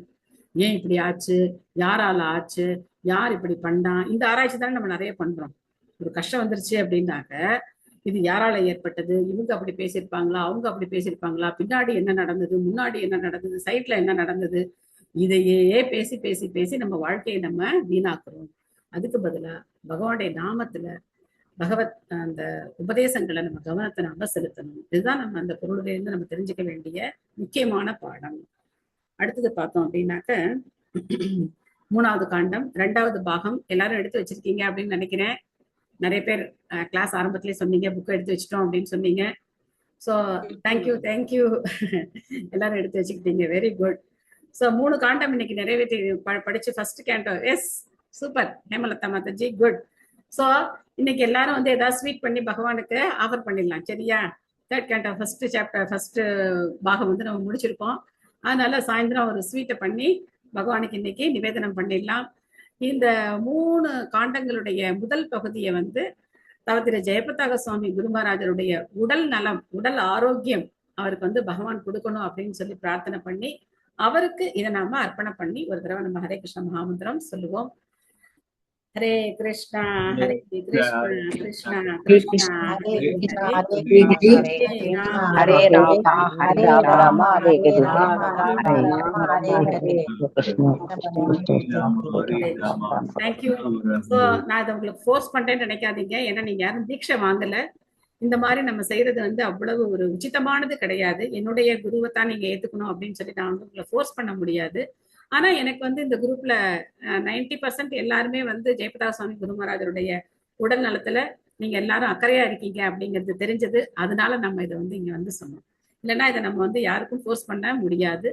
Speaker 1: ஏன் இப்படி ஆச்சு, யாரால ஆச்சு, யார் இப்படி பண்ணா, இந்த ஆராய்ச்சி தானே நம்ம நிறைய பண்றோம். ஒரு கஷ்டம் வந்துருச்சு அப்படின்னாக்க இது யாரால ஏற்பட்டது, இவங்க அப்படி பேசியிருப்பாங்களா, அவங்க அப்படி பேசியிருப்பாங்களா, பின்னாடி என்ன நடந்தது, முன்னாடி என்ன நடந்தது, சைட்ல என்ன நடந்தது, இதையே பேசி பேசி பேசி நம்ம வாழ்க்கையை நம்ம வீணாக்குறோம். அதுக்கு பதிலா பகவானுடைய நாமத்துல பகவத் அந்த உபதேசங்களை நம்ம கவனத்தை நம்ம செலுத்தணும். இதுதான் நம்ம அந்த பொருளில இருந்து நம்ம தெரிஞ்சுக்க வேண்டிய முக்கியமான பாடம். அடுத்தது பார்த்தோம் அப்படின்னாக்க 3வது காண்டம் 2வது பாகம் எல்லாரும் எடுத்து வச்சிருக்கீங்க அப்படின்னு நினைக்கிறேன். நிறைய பேர் கிளாஸ் ஆரம்பத்திலேயே சொன்னீங்க புக் எடுத்து வச்சிட்டோம் அப்படின்னு சொன்னீங்க. ஸோ தேங்க்யூ எல்லாரும் எடுத்து வச்சுக்கிட்டீங்க, வெரி குட். ஸோ 3 காண்டம் இன்னைக்கு நிறைவேற்றி படிச்சு first canto. Yes super Hemalatha மாதாஜி, குட். ஸோ இன்னைக்கு எல்லாரும் வந்து ஏதாவது ஸ்வீட் பண்ணி பகவானுக்கு ஆஃபர் பண்ணிடலாம், சரியா. 3rd canto first chapter first பாகம் வந்து நம்ம முடிச்சிருக்கோம். அதனால சாயந்தரம் ஒரு ஸ்வீட்டை பண்ணி பகவானுக்கு இன்னைக்கு நிவேதனம் பண்ணிடலாம். இந்த 3 காண்டங்களுடைய முதல் பகுதியை வந்து தவத்திரு ஜெயபதாக சுவாமி குருமராஜருடைய உடல் நலம், உடல் ஆரோக்கியம் அவருக்கு வந்து பகவான் கொடுக்கணும் அப்படின்னு சொல்லி பிரார்த்தனை பண்ணி அவருக்கு இதை நாம அர்ப்பணம் பண்ணி ஒரு தடவை நம்ம ஹரே கிருஷ்ண மகாமந்திரம் சொல்லுவோம். ஹரே கிருஷ்ணா ஹரே கிருஷ்ணா கிருஷ்ணா கிருஷ்ணா ஹரே ஹரே
Speaker 5: ஹரே ராமா ஹரே ராமா ஹரே ராமா
Speaker 1: தேங்க்யூ. ஸோ நான் இதை உங்களுக்கு ஃபோர்ஸ் பண்றேன்னு நினைக்காதீங்க. ஏன்னா நீங்க யாரும் தீட்சை வாங்கல. இந்த மாதிரி நம்ம செய்யறது அவ்வளவு ஒரு உச்சிதமானது கிடையாது. என்னுடைய குருவை தான் நீங்க ஏத்துக்கணும் அப்படின்னு சொல்லி நான் உங்களை ஃபோர்ஸ் பண்ண முடியாது. ஆனா எனக்கு இந்த குரூப்ல 90% எல்லாருமே ஜெயபிரதா சுவாமி குரு மகாராஜருடைய உடல் நலத்துல நீங்க எல்லாரும் அக்கறையா இருக்கீங்க அப்படிங்கிறது தெரிஞ்சது. அதனால நம்ம இதை இங்க சொன்னோம். இல்லைன்னா இதை நம்ம யாருக்கும் ஃபோர்ஸ் பண்ண முடியாது.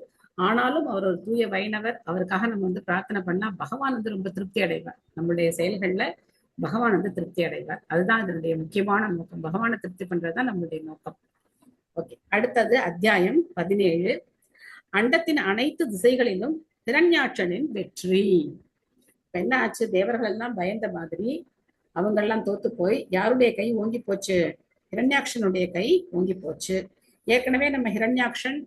Speaker 1: ஆனாலும் அவர் ஒரு தூய வைணவர். அவருக்காக நம்ம பிரார்த்தனை பண்ணா பகவான் ரொம்ப திருப்தி அடைவார். நம்மளுடைய செயல்கள்ல பகவான் திருப்தி அடைவார். அதுதான் இதனுடைய முக்கியமான நோக்கம். பகவானை திருப்தி பண்றதுதான் நம்மளுடைய நோக்கம். ஓகே, அடுத்தது அத்தியாயம் 17. அண்டத்தின் அனைத்து திசைகளிலும் ஹிரண்யாட்சனின் வெற்றி. என்ன ஆச்சு? தேவர்கள் எல்லாம் பயந்த மாதிரி அவங்க எல்லாம் தோத்து போய் யாருடைய கை ஓங்கி போச்சு? ஹிரண்யாட்சனுடைய கை ஓங்கி போச்சு. ஏற்கனவே நம்ம ஹிரண்யாட்சன்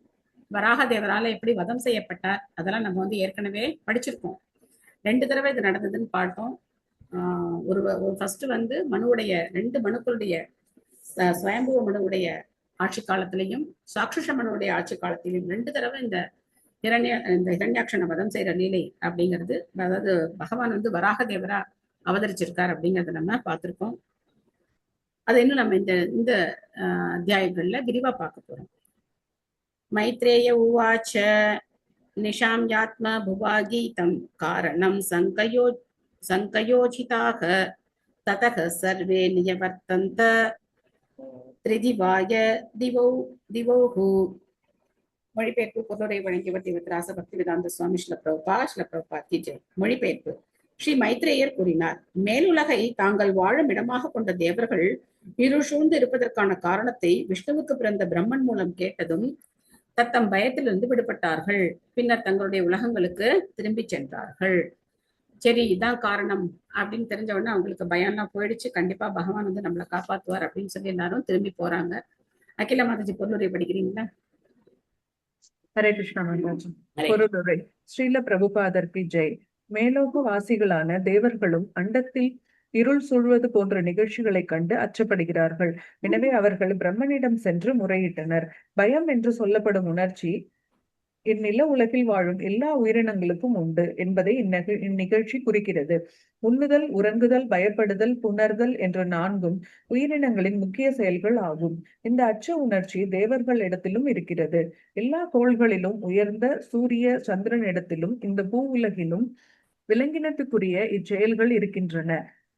Speaker 1: வராக தேவரால எப்படி வதம் செய்யப்பட்டார் அதெல்லாம் நம்ம ஏற்கனவே படிச்சிருக்கோம். 2 தடவை இது நடந்ததுன்னு பார்த்தோம். ஒரு ஃபர்ஸ்ட் மனுவுடைய 2 மனுக்களுடைய சுயம்புவ மனுவுடைய ஆட்சி காலத்திலையும் சாக்ஷுஷ மனுவுடைய ஆட்சி காலத்திலையும் 2 தடவை இந்த ஹிரண்யாட்சனை வதம் செய்யற லீலை அப்படிங்கிறது, அதாவது பகவான் வராக தேவரா அவதரிச்சிருக்கார் அப்படிங்கறத நம்ம பார்த்திருக்கோம். அது இன்னும் நம்ம இந்த அத்தியாயங்கள்ல விரிவா பார்க்க போறோம். மைத்ரேய உவாச்ச நிஷாம் யாத்ம புவாகீதம் காரணம் சங்கயோஜிதாக ததக சர்வே நியவர்த்தந்த திரிதிவாய திவோஹு. மொழிபெயர்ப்பு பொருளுரை வழங்கியவர் திவத்ராச பக்தி வேதாந்த சுவாமி ஸ்ரீல பிரபுபாத் கி ஜெய். மொழிபெயர்ப்பு. ஸ்ரீ மைத்ரேயர் கூறினார், மேலுலகை தாங்கள் வாழும் இடமாக கொண்ட தேவர்கள் இருள் சூழ்ந்து இருப்பதற்கான காரணத்தை விஷ்ணுவுக்கு பிறந்த பிரம்மன் மூலம் கேட்டதும் தத்தம் பயத்திலிருந்து விடுபட்டார்கள். பின்னர் தங்களுடைய உலகங்களுக்கு திரும்பி சென்றார்கள். சரி, இதான் காரணம் அப்படின்னு தெரிஞ்ச உடனே அவங்களுக்கு பயம்லாம் போயிடுச்சு. கண்டிப்பா பகவான் நம்மளை காப்பாத்துவார் அப்படின்னு சொல்லி எல்லாரும் திரும்பி போறாங்க. அகில மாதாஜி பொருளுரை படிக்கிறீங்களா?
Speaker 2: ஹரே கிருஷ்ணா மகாராஜன். பொருளுரை. ஸ்ரீல பிரபுபாதர்க்கு ஜெய். மேலோக வாசிகளான தேவர்களும் அண்டத்தில் இருள் சூழ்வது போன்ற நிகழ்ச்சிகளை கண்டு அச்சப்படுகிறார்கள். எனவே அவர்கள் பிரம்மனிடம் சென்று முறையிட்டனர். பயம் என்று சொல்லப்படும் உணர்ச்சி இந்நில உலகில் வாழும் எல்லா உயிரினங்களுக்கும் உண்டு என்பதை இந்நிகழ்ச்சி குறிக்கிறது. உண்ணுதல், உறங்குதல், பயப்படுதல், புணர்தல் என்ற 4ம் உயிரினங்களின் முக்கிய செயல்கள் ஆகும். இந்த அச்ச உணர்ச்சி தேவர்கள் இடத்திலும் இருக்கிறது. எல்லா கோள்களிலும் உயர்ந்த சூரிய சந்திரன் இடத்திலும் இந்த பூ உலகிலும் விலங்கினத்துக்குரிய இச்செயல்கள் இருக்கின்றன.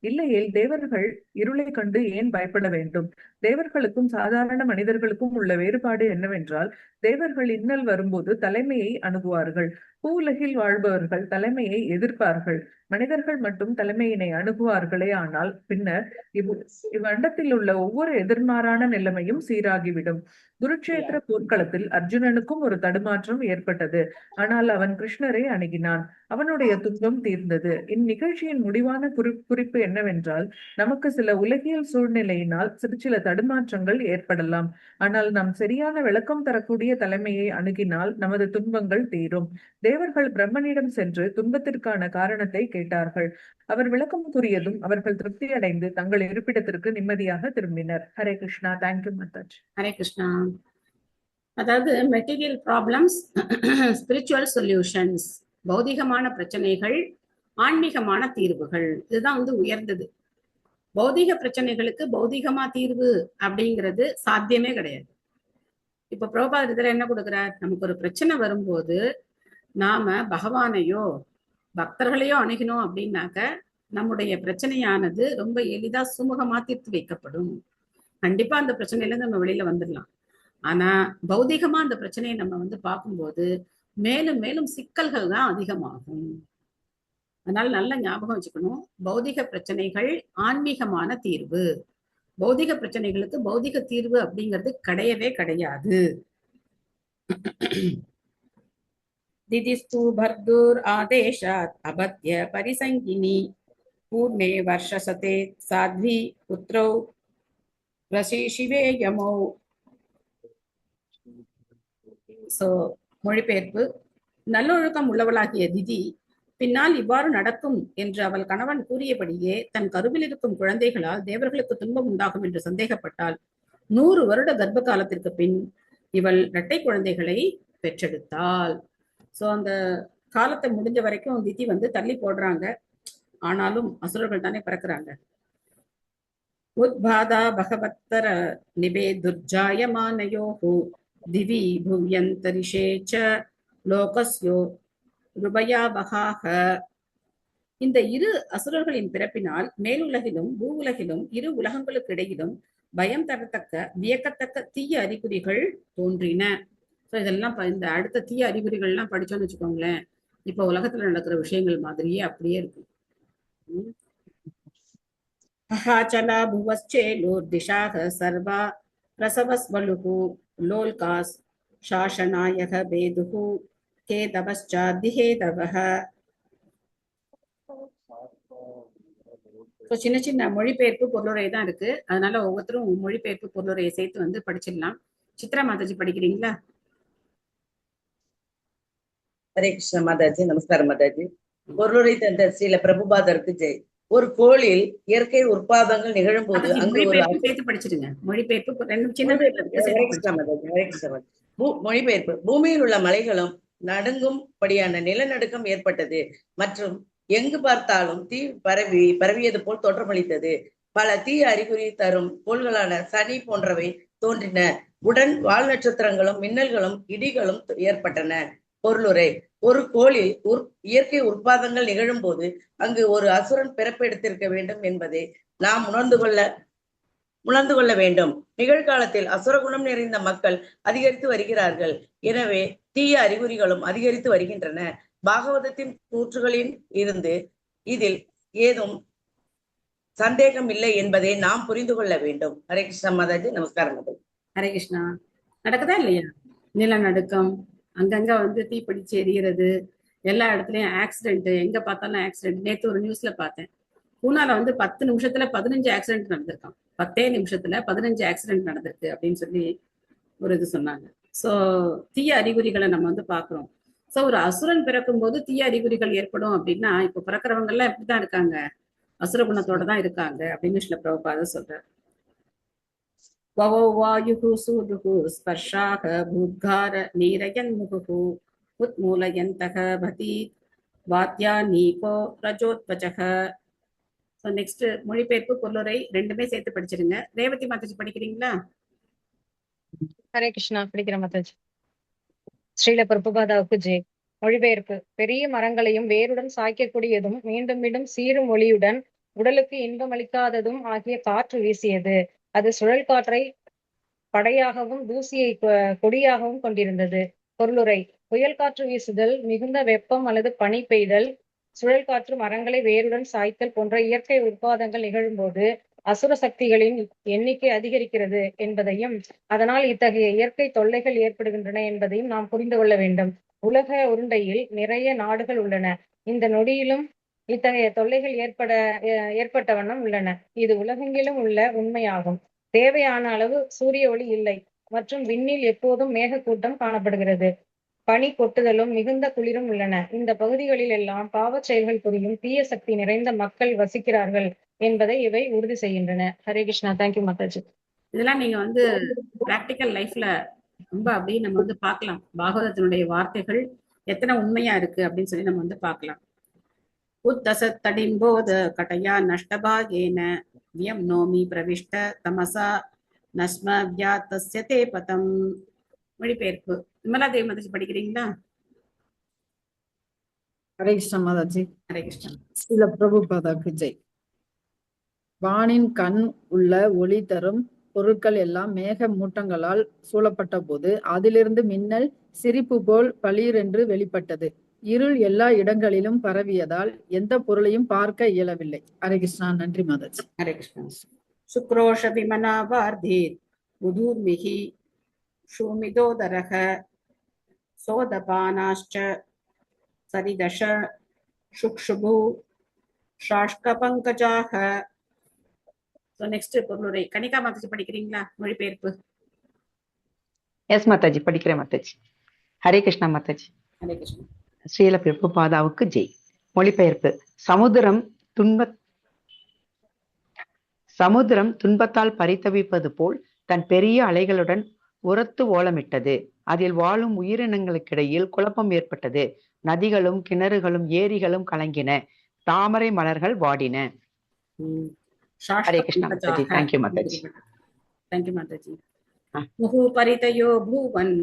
Speaker 2: இல்லையேல் தேவர்கள் இருளை கண்டு ஏன் பயப்பட வேண்டும்? தேவர்களுக்கும் சாதாரண மனிதர்களுக்கும் உள்ள வேறுபாடு என்னவென்றால், தேவர்கள் இன்னல் வரும்போது தலைமையை அணுகுவார்கள். பூ உலகில் வாழ்பவர்கள் தலைமையை எதிர்ப்பார்கள். மனிதர்கள் மட்டும் தலைமையினை அணுகுவார்களே. ஆனால் பின்னர் இவ்வண்டத்தில் உள்ள ஒவ்வொரு எதிர்மாறான நிலைமையும் சீராகிவிடும். குருட்சேத்திர போர்க்களத்தில் அர்ஜுனனுக்கும் ஒரு தடுமாற்றம் ஏற்பட்டது. ஆனால் அவன் கிருஷ்ணரை அணுகினான். அவனுடைய துன்பம் தீர்ந்தது. இந்நிகழ்ச்சியின் முடிவான குறிப்பு என்னவென்றால், நமக்கு சில உலகியல் சூழ்நிலையினால் சில தடுமாற்றங்கள் ஏற்படலாம். ஆனால் நாம் சரியான விளக்கம் தரக்கூடிய தலைமையை அணுகினால் நமது துன்பங்கள் தீரும். தேவர்கள் பிரம்மனிடம் சென்று துன்பத்திற்கான காரணத்தை கேட்டார்கள். அவர் விளக்கம் கூறியதும் அவர்கள் திருப்தி அடைந்து தங்கள் இருப்பிடத்திற்கு நிம்மதியாக திரும்பினர். ஹரே கிருஷ்ணா. தேங்க்யூ மதாஜ்.
Speaker 1: ஹரே கிருஷ்ணா. அதாவது மெட்டீரியல் ப்ராப்ளம்ஸ், ஸ்பிரிச்சுவல் சொல்யூஷன்ஸ், பௌதிகமான பிரச்சனைகள், ஆன்மீகமான தீர்வுகள், இதுதான் உயர்ந்தது. பௌதிக பிரச்சனைகளுக்கு பௌதிகமா தீர்வு அப்படிங்கிறது சாத்தியமே கிடையாது. இப்ப பிரபுபாதர் இதுல என்ன கொடுக்கிறார்? நமக்கு ஒரு பிரச்சனை வரும்போது நாம பகவானையோ பக்தர்களையோ அணுகினோம் அப்படின்னாக்க நம்முடைய பிரச்சனையானது ரொம்ப எளிதா சுமூகமா தீர்த்து வைக்கப்படும். கண்டிப்பா அந்த பிரச்சனையில இருந்து நம்ம வெளியில வந்துடலாம். ஆனா பௌதிகமா அந்த பிரச்சனையை நம்ம பார்க்கும்போது மேலும் மேலும் சிக்கல்கள் தான் அதிகமாகும். அதனால நல்ல ஞாபகம் வச்சுக்கணும், பௌதிக பிரச்சனைகள் ஆன்மீகமான தீர்வு. பௌதிக பிரச்சனைகளுக்கு பௌதிக தீர்வு அப்படிங்கிறது கிடையவே கிடையாது. திதிஸ்து பர்துர் ஆதேஷாத் அபத்ய பரிசங்கினி பூர்ணே வர்ஷசதே சாத்வி புத்ரௌ ரசிஷிவே யமௌ. சோ மொழிபெயர்ப்பு. நல்லொழுக்கம் உள்ளவளாகிய திதி பின்னால் இவ்வாறு நடக்கும் என்று அவள் கணவன் கூறியபடியே தன் கருவில் இருக்கும் குழந்தைகளால் தேவர்களுக்கு துன்பம் உண்டாகும் என்று சந்தேகப்பட்டால் 100 வருட கர்ப்ப காலத்திற்கு பின் இவள் இரட்டை குழந்தைகளை பெற்றெடுத்தாள். சோ அந்த காலத்தை முடிஞ்ச வரைக்கும் திதி வந்து தள்ளி போடுறாங்க. ஆனாலும் அசுரர்கள் தானே பிறக்கிறாங்க. உத்பாதா பகவத்தர நிபே துர்ஜாயமானயோஹு திவி புவ்யந்தரிஷே ச லோகஸ்யோ ருபயாவகாக. இந்த இரு அசுரர்களின் பிறப்பினால் மேலுலகிலும் பூவுலகிலும் இரு உலகங்களுக்கு இடையிலும் பயம் தரத்தக்க வியக்கத்தக்க தீய அறிகுறிகள் தோன்றின. ஸோ இதெல்லாம் இந்த அடுத்த தீய அறிகுறிகள்லாம் படிச்சோம்னு வச்சுக்கோங்களேன், இப்ப உலகத்துல நடக்கிற விஷயங்கள் மாதிரியே அப்படியே இருக்கும். ஹாச்சலா புவஸ்சேலோர் திஷாக சர்வா பிரசவஸ்வலுகு லோல்காஸ் சாசனாயக பேதுகு கேதவஸ்சாதிஹேதவஹ. சின்ன சின்ன மொழிபெயர்ப்பு பொருளுரை தான் இருக்கு. அதனால ஒவ்வொருத்தரும் மொழிபெயர்ப்பு பொருளுரையை சேர்த்து வந்து படிச்சிடலாம். சித்ரா மாதாஜி படிக்கிறீங்களா?
Speaker 10: ஹரே கிருஷ்ண மாதாஜி. நமஸ்காரம் மாதாஜி. பொருளுரை தந்த ஸ்ரீல பிரபுபாதருக்கு ஜெய். ஒரு கோளில் இயற்கை உற்பாதங்கள் நிகழும் போது அங்கு ஒரு
Speaker 1: சேர்த்து படிச்சிருங்க. மொழிபெயர்ப்பு
Speaker 10: மொழிபெயர்ப்பு பூமியில் உள்ள மலைகளும் நடுங்கும்படியான நிலநடுக்கம் ஏற்பட்டது மற்றும் எங்கு பார்த்தாலும் தீ பரவியது போல் தோற்றமளித்தது. பல தீ அறிகுறி தரும் கோள்களான சனி போன்றவை தோன்றின. உடன் வால் நட்சத்திரங்களும் மின்னல்களும் இடிகளும் ஏற்பட்டன. பொருளுரை: ஒரு கோளில் இயற்கை உற்பாதங்கள் நிகழும் போது அங்கு ஒரு அசுரன் பிறப்பெடுத்திருக்க வேண்டும் என்பதை நாம் உணர்ந்து கொள்ள வேண்டும். நிகழ்காலத்தில் அசுர குணம் நிறைந்த மக்கள் அதிகரித்து வருகிறார்கள். எனவே தீய அறிகுறிகளும் அதிகரித்து வருகின்றன. பாகவதத்தின் கூற்றுகளில் இருந்து இதில் ஏதும் சந்தேகம் இல்லை என்பதை நாம் புரிந்து கொள்ள வேண்டும். ஹரே கிருஷ்ணா மாதாஜி. நமஸ்காரம் மாதாஜி.
Speaker 1: ஹரே கிருஷ்ணா. நடக்குதா இல்லையா? நிலநடுக்கம், அங்கங்க வந்து தீப்பிடிச்சு எரிகிறது, எல்லா இடத்துலயும் ஆக்சிடென்ட், எங்க பார்த்தாலும் ஆக்சிடென்ட். நேற்று ஒரு நியூஸ்ல பார்த்தேன், பூனால வந்து 10 நிமிஷத்துல 15 ஆக்சிடென்ட் நடந்திருக்கான். 10 நிமிஷத்துல 15 ஆக்சிடென்ட் நடந்திருக்கு அப்படின்னு சொல்லி ஒரு இது சொன்னாங்க. சோ தீய அறிகுறிகளை நம்ம வந்து பாக்குறோம். சோ ஒரு அசுரன் பிறக்கும் போது தீய அறிகுறிகள் ஏற்படும் அப்படின்னா, இப்ப பிறக்கிறவங்க எல்லாம் எப்படிதான் இருக்காங்க? அசுர குணத்தோட தான் இருக்காங்க அப்படின்னு ஸ்ரீல பிரபுபாதர் சொல்றார். வவோ வாயுஹு சூதுஹு ஸ்பர்ஷாக பூத்கார நீரயன்முகுஹு உத்மூலயந்தக பதி வாத்யா நீகோ ரஜோத்வஜக. ஸோ நெக்ஸ்ட் மொழிபெயர்ப்பு பொருளுரை ரெண்டுமே சேர்த்து படிச்சிருங்க. ரேவதி மாதாஜி படிக்கிறீங்களா?
Speaker 4: ஹரே கிருஷ்ணா. படிக்கிற மாதாஜி. ஸ்ரீல பிரபுபாதாவுக்கு ஜெய். மொழிபெயர்ப்பு: பெரிய மரங்களையும் வேருடன் சாய்க்கக்கூடியதும் மீண்டும் மீண்டும் சீரும் ஒளியுடன் உடலுக்கு இன்பமளிக்காததும் ஆகிய காற்று வீசியது. அது சுழல் காற்றை படையாகவும் தூசியை கொடியாகவும் கொண்டிருந்தது. பொருளுரை: புயல் காற்று வீசுதல், மிகுந்த வெப்பம் அல்லது பனி பெய்தல், சுழல் காற்று, மரங்களை வேருடன் சாய்த்தல் போன்ற இயற்கை உற்பாதங்கள் நிகழும்போது அசுர சக்திகளின் எண்ணிக்கை அதிகரிக்கிறது என்பதையும் அதனால் இத்தகைய இயற்கை தொல்லைகள் ஏற்படுகின்றன என்பதையும் நாம் புரிந்து கொள்ள வேண்டும். உலக உருண்டையில் நிறைய நாடுகள் உள்ளன. இந்த நொடியிலும் இத்தகைய தொல்லைகள் ஏற்பட்ட வண்ணம் உள்ளன. இது உலகெங்கிலும் உள்ள உண்மையாகும். தேவையான அளவு சூரிய ஒளி இல்லை மற்றும் விண்ணில் எப்போதும் மேகக்கூட்டம் காணப்படுகிறது. பனி கொட்டுதலும் மிகுந்த குளிரும் உள்ளன. இந்த பகுதிகளில் எல்லாம் பாவச் செயல்கள் புரியும் தீய சக்தி நிறைந்த மக்கள் வசிக்கிறார்கள் என்பதை இவை உறுதி செய்கின்றன. ஹரே கிருஷ்ணா. தேங்க்யூ மாதாஜி.
Speaker 1: இதெல்லாம் நீங்க வந்து பிராக்டிக்கல் லைஃப்ல ரொம்ப அப்படியே நம்ம வந்து பார்க்கலாம். பாகவதத்தினுடைய வார்த்தைகள் எத்தனை உண்மையா இருக்கு அப்படின்னு சொல்லி நம்ம வந்து பார்க்கலாம். உத்தசத் தடிம்போத கடையா நஷ்டபாகேன வியம் நோமி பிரவிஷ்ட தமசா நஸ்ம வியாத்தஸ்ய தே பதம். மொழிபெயர்ப்பு விமலா தேவி மாதாஜி படிக்கிறீங்களா?
Speaker 11: ஹரே கிருஷ்ணா மாதாஜி.
Speaker 1: ஹரே கிருஷ்ணா.
Speaker 11: ஸ்ரீல பிரபுபாதாக்கு ஜெய். வானின் கண் உள்ள ஒளி தரும் பொருட்கள் எல்லாம் மேக மூட்டங்களால் சூழப்பட்ட போது அதிலிருந்து மின்னல் சிரிப்பு போல் பளீர் என்று வெளிப்பட்டது. இருள் எல்லா இடங்களிலும் பரவியதால் எந்த பொருளையும் பார்க்க இயலவில்லை. ஹரே கிருஷ்ணா. நன்றி மாதாஜி.
Speaker 1: ஹரே கிருஷ்ணா. சுக்ரோஷ விமனா வார்தீர் உதூர்மிகி ஷூமிதோதரக சோதபானாஷ்ச சரிதஷ சுக்ஷுபு ஷாஷ்க பங்கஜாக. ஸோ நெக்ஸ்ட் பொருளுரை கனிகா மாதாஜி படிக்கிறீங்களா? மொழிபெயர்ப்பு.
Speaker 12: எஸ் மாதாஜி படிக்கிறேன் மாதாஜி. ஹரே கிருஷ்ணா மாதாஜி.
Speaker 1: ஹரே கிருஷ்ணா.
Speaker 12: ஸ்ரீல பிரபுபாதாவுக்கு ஜெய். மொழிபெயர்ப்பு. சமுத்திரம் துன்பத்தால் பரிதவிப்பது போல் தன் பெரிய அலைகளுடன் உரத்து ஓலமிட்டது. அதில் வாழும் உயிரினங்களுக்கிடையில் குழப்பம் ஏற்பட்டது. நதிகளும் கிணறுகளும் ஏரிகளும் கலங்கின. தாமரை மலர்கள் வாடின. ஹரே கிருஷ்ணா மாதாஜி. தேங்க்யூ மாதாஜி.
Speaker 1: தேங்க்யூ மாதாஜி. முஹு பரிதயோ பூவன்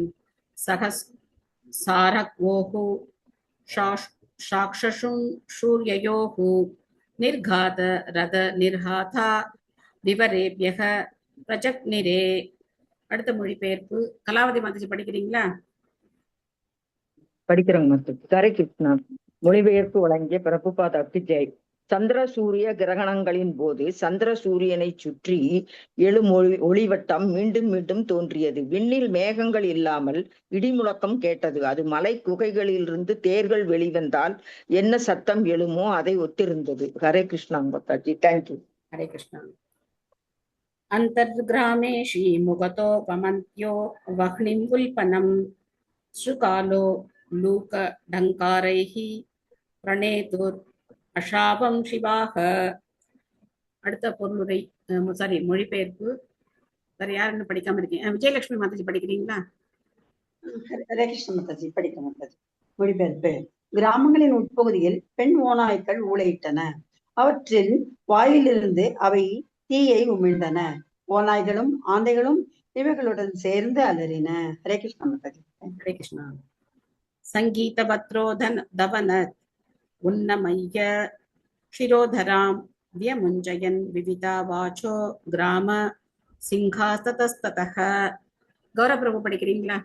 Speaker 1: சஹஸ்ராரக்வோஹு சாக்ஷசும் சூர்யயோஹு நிர்காத ரத நிர்ஹாதா விவரேபியக பிரஜக்னிரே. அடுத்த மொழிபெயர்ப்பு. கலாவதி மாதாஜி படிக்கிறீங்களா?
Speaker 5: படிக்கிறோங்க மாதாஜி. ஹரே கிருஷ்ணா. மொழிபெயர்ப்பு வழங்கிய பிரபுபாதாவுக்கு ஜெய். சந்திர சூரிய கிரகணங்களின் போது சந்திர சூரியனை சுற்றி எழும் ஒளிவட்டம் மீண்டும் மீண்டும் தோன்றியது. விண்ணில் மேகங்கள் இல்லாமல் இடிமுழக்கம் கேட்டது. அது மலை குகைகளிலிருந்து தேர்கள் வெளிவந்தால் என்ன சத்தம் எழுமோ அதை ஒத்திருந்தது. ஹரே கிருஷ்ணா மாதாஜி. தேங்க்யூ.
Speaker 1: ஹரே கிருஷ்ணா. அந்தர்கிராமேஷி முகதோ பமந்த்யோ வஹ்னிம் உல்பனம் ஸ்ருகாலோ லூக டங்காரைஹி பிரணேதுர் அஷாபம் சிவாக. அடுத்த பொருளுரை மொழிபெயர்ப்பு. வேற யாருன்னு படிக்காம இருக்கீங்க? விஜயலட்சுமி மாதாஜி படிக்கிறீங்களா?
Speaker 13: ஹரே கிருஷ்ண மாதாஜி. படிக்க மாதாஜி. மொழிபெயர்ப்பு. கிராமங்களின் உட்பகுதியில் பெண் ஓநாய்க்கள் ஊளையிட்டன. அவற்றின் வாயிலிருந்து அவை தீயை உமிழ்ந்தன. ஓநாய்களும் ஆந்தைகளும் இவைகளுடன் சேர்ந்து அலறின. ஹரே கிருஷ்ணா மாதாஜி.
Speaker 1: ஹரே கிருஷ்ணா. சங்கீத பத்ரோதன் தவன உன்னமய்ய ஷிரோதராம் வியமுஞ்சயன் விவிதா வாச்சோ கிராம சிங்காஸ்ததஸ்ததஹ. கௌரவ பிரபு படிக்கிறீங்களா?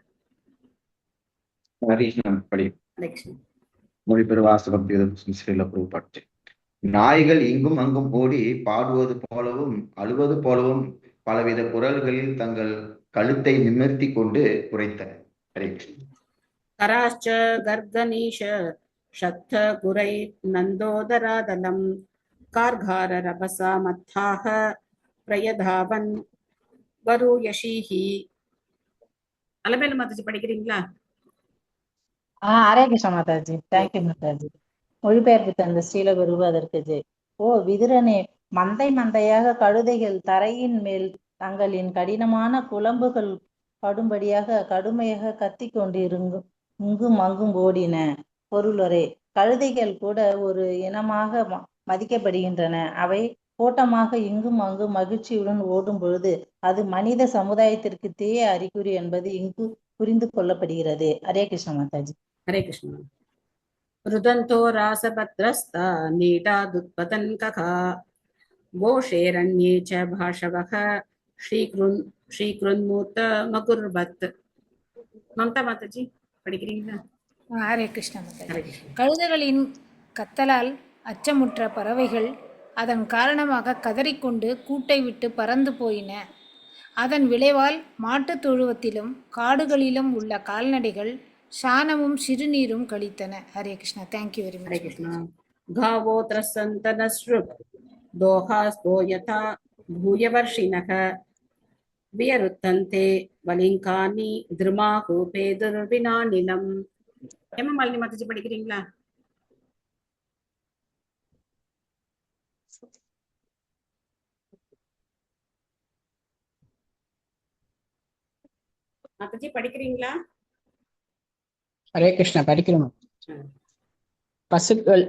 Speaker 14: நாய்கள் இங்கும் அங்கும் ஓடி பாடுவது போலவும் அழுவது போலவும் பலவித குரல்களில் தங்கள் கழுத்தை நிமிர்த்தி கொண்டு குறைத்தன.
Speaker 1: கராச்ச கர்கனீஷ ஷத்த குரை நந்தோதராதலம் கார்கார ரபசா மத்தாக பிரயதாவன் வரூயஷீஹி. அலமேலு மாதாஜி படிக்கிறீங்களா?
Speaker 15: ஹரே கிருஷ்ண மாதாஜி. தேங்க்யூ மாதாஜி. மொழிபெயர்ப்பு தந்த ஸ்ரீல குருபாதருக்கு ஜெய். ஓ விதுரனே, மந்தை மந்தையாக கழுதைகள் தரையின் மேல் தங்களின் கடினமான குழம்புகள் படும்படியாக கடுமையாக கத்தி கொண்டிருங்கும் இங்கும் அங்கும் ஓடின. பொருளுரை. கழுதைகள் கூட ஒரு இனமாக மதிக்கப்படுகின்றன. அவை கூட்டமாக இங்கும் அங்கும் மகிழ்ச்சியுடன் ஓடும் பொழுது அது மனித சமுதாயத்திற்கு தீய அறிகுறி என்பது இங்கு புரிந்து கொள்ளப்படுகிறது. ஹரே கிருஷ்ண மாதாஜி.
Speaker 1: ஹரே கிருஷ்ணா. ருதந்தோ ராசபத்ரஸ்தா நீடாதுத்பதன் ககா கோஷேரண்யே ச பாஷவஹ ஸ்ரீக்ருன்மூர்த்த மகுர்வத். மம்தா மாதாஜி படிக்கிறீங்களா?
Speaker 16: ஹரே கிருஷ்ணா மாதாஜி. கழுதைகளின் கத்தலால் அச்சமுற்ற பறவைகள் அதன் காரணமாக கதறிக்கொண்டு கூட்டை விட்டு பறந்து போயின. அதன் விளைவால் மாட்டுத் தொழுவத்திலும் காடுகளிலும் உள்ள கால்நடைகள் சாணமும் சிறுநீரும் கழித்தன. Hare Krishna. Thank you very much.
Speaker 1: Hare Krishna. காவோ த்ரசந்தனஸ்ருக் தோஹாஸ்தோ யதா பூயவர்ஷினக வியருத்தந்தே வலிங்கானி திருமாஹு பேதுர்வினாநிலம். ஹேமமாலினி மாதாஜி படிக்கிறீங்களா? மாதாஜி படிக்கிறீங்களா?
Speaker 17: ஹரே கிருஷ்ணா. படிக்கிறோம். பசுக்கள்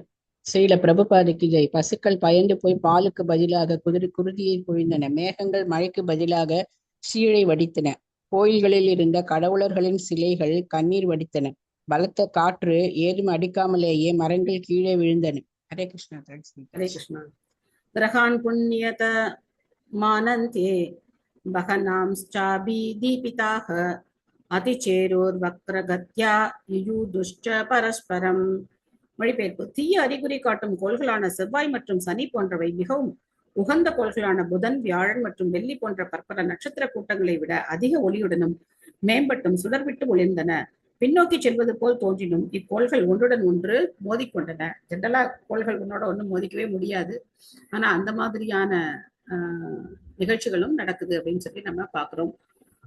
Speaker 17: ஸ்ரீல பிரபுபாதிக்கு ஜெய். பசுக்கள் பயந்து போய் பாலுக்கு பதிலாக குருதியை பொழிந்தன. மேகங்கள் மழைக்கு பதிலாக சீழை வடித்தன. கோயில்களில் இருந்த கடவுளர்களின் சிலைகள் கண்ணீர் வடித்தன. பலத்த காற்று ஏதும் அடிக்காமலேயே மரங்கள் கீழே விழுந்தன. ஹரே கிருஷ்ணா.
Speaker 1: ஹரே கிருஷ்ணா. கிரகான் புண்ணியத மானந்தே பகனாம்ச்சாபி தீபிதாக அதிச்சேரோர் வக்ரகத்யா யுயுதுஷ்ச பரஸ்பரம். மொழிபெயர்ப்பு. தீய அறிகுறி காட்டும் கோள்களான செவ்வாய் மற்றும் சனி போன்றவை மிகவும் உகந்த கோள்களான புதன், வியாழன் மற்றும் வெள்ளி போன்ற பற்பல நட்சத்திர கூட்டங்களை விட அதிக ஒளியுடனும் மேம்பட்டும் சுடர்விட்டு ஒளிர்ந்தன. பின்னோக்கி செல்வது போல் தோன்றினும் இக்கோள்கள் ஒன்றுடன் ஒன்று மோதிக்கொண்டன. ஜென்ரலா கோள்கள் ஒன்னோட ஒன்று மோதிக்கவே முடியாது. ஆனா அந்த மாதிரியான நிகழ்ச்சிகளும் நடக்குது அப்படின்னு சொல்லி நம்ம பாக்குறோம்.